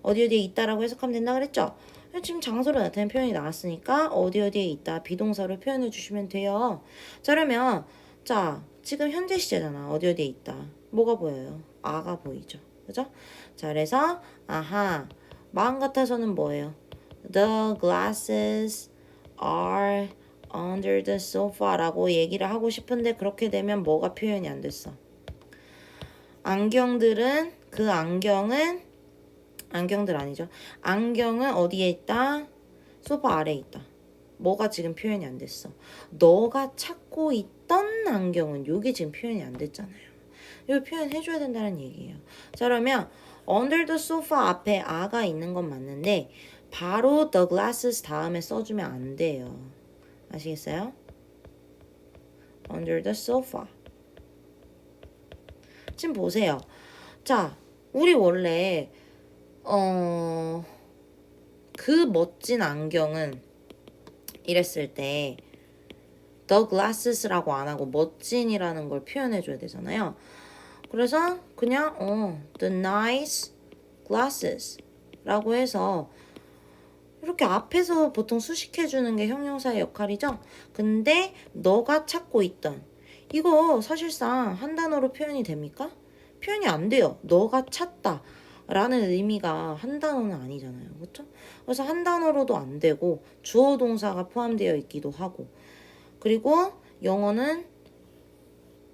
어디에 있다라고 해석하면 된다 그랬죠? 지금 장소를 나타내는 표현이 나왔으니까 어디에 있다 비동사로 표현해 주시면 돼요. 자, 그러면 자, 지금 현재 시제잖아. 어디에 있다. 뭐가 보여요? 아가 보이죠. 그죠? 자, 그래서 아하 마음 같아서는 뭐예요? The glasses are under the sofa라고 얘기를 하고 싶은데 그렇게 되면 뭐가 표현이 안 됐어? 안경들은 안경들 아니죠. 안경은 어디에 있다? 소파 아래에 있다. 뭐가 지금 표현이 안 됐어? 너가 찾고 있던 안경은 요게 지금 표현이 안 됐잖아요. 이거 표현해줘야 된다는 얘기예요. 자, 그러면 under the sofa 앞에 아가 있는 건 맞는데 바로 the glasses 다음에 써주면 안 돼요. 아시겠어요? under the sofa. 지금 보세요. 자, 우리 원래 그 멋진 안경은 이랬을 때 the glasses라고 안 하고 멋진이라는 걸 표현해줘야 되잖아요. 그래서 그냥 the nice glasses 라고 해서 이렇게 앞에서 보통 수식해주는 게 형용사의 역할이죠. 근데 너가 찾고 있던 이거 사실상 한 단어로 표현이 됩니까? 표현이 안 돼요. 너가 찾다 라는 의미가 한 단어는 아니잖아요. 그렇죠? 그래서 한 단어로도 안 되고 주어 동사가 포함되어 있기도 하고 그리고 영어는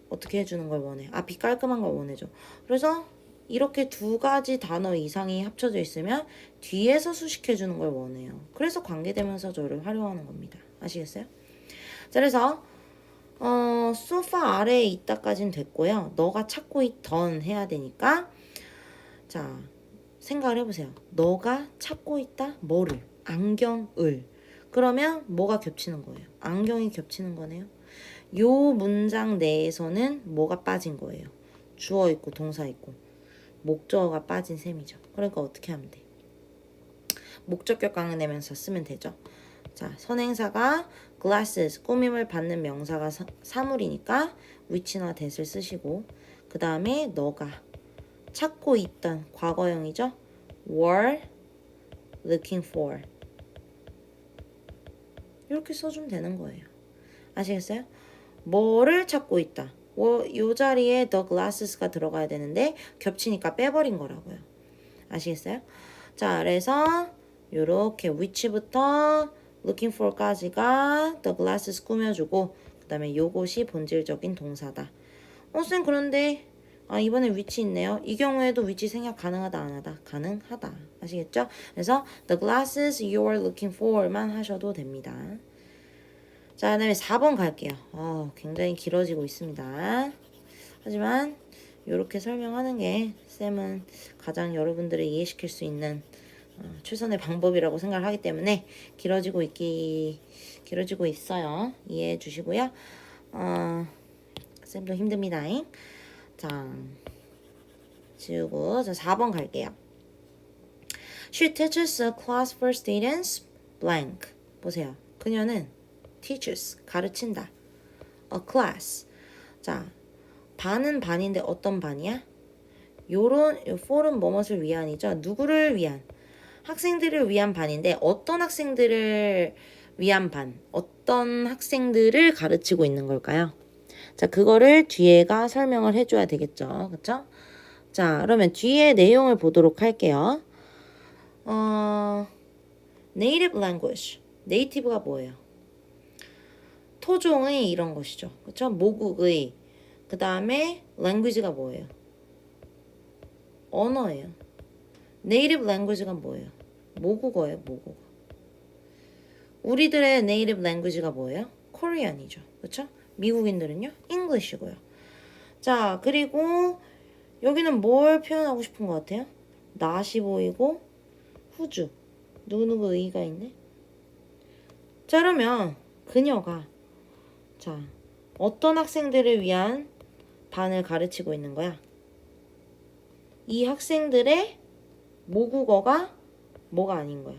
어떻게 해주는 걸 원해? 앞이 깔끔한 걸 원해줘. 그래서 이렇게 두 가지 단어 이상이 합쳐져 있으면 뒤에서 수식해주는 걸 원해요. 그래서 관계대명사절을 활용하는 겁니다. 아시겠어요? 자, 그래서 소파 아래에 있다까지는 됐고요. 너가 찾고 있던 해야 되니까 자, 생각을 해보세요. 너가 찾고 있다? 뭐를? 안경을. 그러면 뭐가 겹치는 거예요? 안경이 겹치는 거네요. 요 문장 내에서는 뭐가 빠진 거예요? 주어 있고 동사 있고 목적어가 빠진 셈이죠. 그러니까 어떻게 하면 돼? 목적격 강조되면서 쓰면 되죠. 자, 선행사가 glasses 꾸밈을 받는 명사가 사물이니까 which나 that을 쓰시고 그 다음에 너가 찾고 있던 과거형이죠. were looking for. 이렇게 써주면 되는 거예요. 아시겠어요? 뭐를 찾고 있다. 요 자리에 the glasses가 들어가야 되는데 겹치니까 빼버린 거라고요. 아시겠어요? 자, 그래서 요렇게 which부터 looking for까지가 the glasses 꾸며주고 그 다음에 요것이 본질적인 동사다. 쌤 그런데 이번에 which 있네요. 이 경우에도 which 생략 가능하다 안 하다? 가능하다. 아시겠죠? 그래서 the glasses you're looking for만 하셔도 됩니다. 자, 그 다음에 4번 갈게요. 굉장히 길어지고 있습니다. 하지만 이렇게 설명하는 게 쌤은 가장 여러분들을 이해시킬 수 있는 최선의 방법이라고 생각을 하기 때문에 길어지고 있어요. 이해해 주시고요. 쌤도 힘듭니다. 자, 지우고 자 4번 갈게요. She teaches a class for students blank. 보세요. 그녀는 teaches 가르친다. a class. 자, 반은 반인데 어떤 반이야? 요런 for은 뭐뭇을 위한이죠. 누구를 위한? 학생들을 위한 반인데 어떤 학생들을 위한 반? 어떤 학생들을 가르치고 있는 걸까요? 자, 그거를 뒤에가 설명을 해줘야 되겠죠. 그쵸? 자, 그러면 뒤에 내용을 보도록 할게요. native language. 네이티브가 뭐예요? 토종의 이런 것이죠. 그쵸? 모국의. 그 다음에 language가 뭐예요? 언어예요. native language가 뭐예요? 모국어예요, 모국어. 우리들의 native language가 뭐예요? Korean이죠. 그쵸? 미국인들은요? English고요. 자, 그리고 여기는 뭘 표현하고 싶은 것 같아요? not이 보이고 whose. 누구누구 의가 있네? 자, 그러면 그녀가 자, 어떤 학생들을 위한 반을 가르치고 있는 거야? 이 학생들의 모국어가 뭐가 아닌 거야?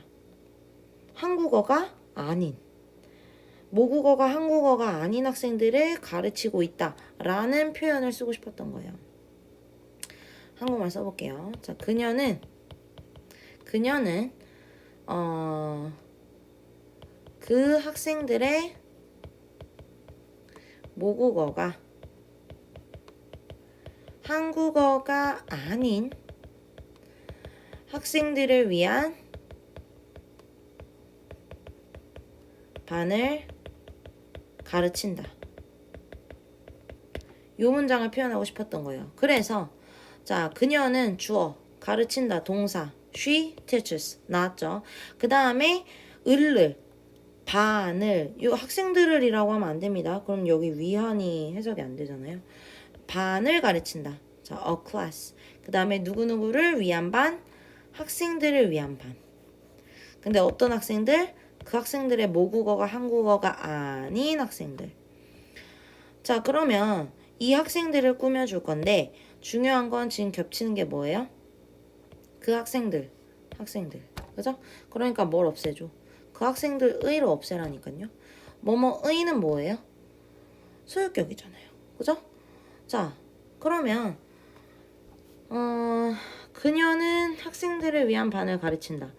한국어가 아닌. 모국어가 한국어가 아닌 학생들을 가르치고 있다라는 표현을 쓰고 싶었던 거예요. 한국말 써볼게요. 자, 그녀는 그 학생들의 모국어가 한국어가 아닌 학생들을 위한 반을 가르친다. 이 문장을 표현하고 싶었던 거예요. 그래서 자, 그녀는 주어, 가르친다, 동사, she teaches 나왔죠. 그 다음에 을을, 반을, 이 학생들을이라고 하면 안 됩니다. 그럼 여기 위한이 해석이 안 되잖아요. 반을 가르친다. 자, a class. 그 다음에 누구누구를 위한 반, 학생들을 위한 반. 근데 어떤 학생들? 그 학생들의 모국어가 한국어가 아닌 학생들. 자, 그러면 이 학생들을 꾸며줄 건데 중요한 건 지금 겹치는 게 뭐예요? 그 학생들. 그죠? 그러니까 뭘 없애줘? 그 학생들의를 없애라니까요. 뭐뭐의는 뭐예요? 소유격이잖아요. 그죠? 자, 그러면 그녀는 학생들을 위한 반을 가르친다.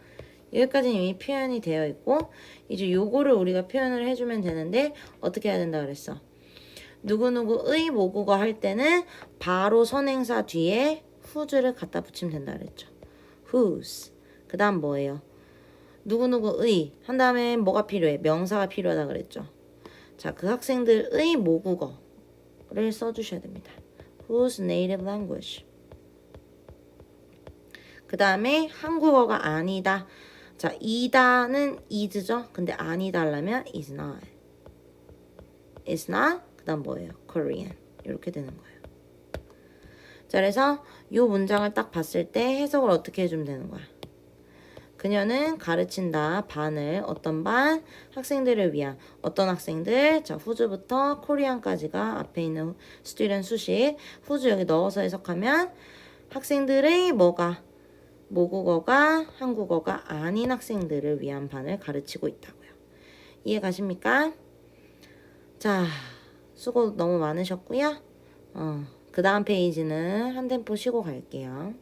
여기까지는 이미 표현이 되어 있고 이제 요거를 우리가 표현을 해주면 되는데 어떻게 해야 된다 그랬어? 누구누구의 모국어 할 때는 바로 선행사 뒤에 whose를 갖다 붙이면 된다 그랬죠. whose. 그 다음 뭐예요? 누구누구의 한 다음에 뭐가 필요해? 명사가 필요하다 그랬죠. 자, 그 학생들의 모국어를 써주셔야 됩니다. whose native language. 그 다음에 한국어가 아니다. 자, 이다는 is죠. 근데 아니다 하려면 is not. is not. 그 다음 뭐예요? Korean. 이렇게 되는 거예요. 자, 그래서 이 문장을 딱 봤을 때 해석을 어떻게 해주면 되는 거야? 그녀는 가르친다. 반을 어떤 반? 학생들을 위한 어떤 학생들? 자, whose부터 korean까지가 앞에 있는 student 수식. whose 여기 넣어서 해석하면 학생들의 뭐가? 모국어가 한국어가 아닌 학생들을 위한 반을 가르치고 있다고요. 이해 가십니까? 자, 수고 너무 많으셨고요. 그 다음 페이지는 한 템포 쉬고 갈게요.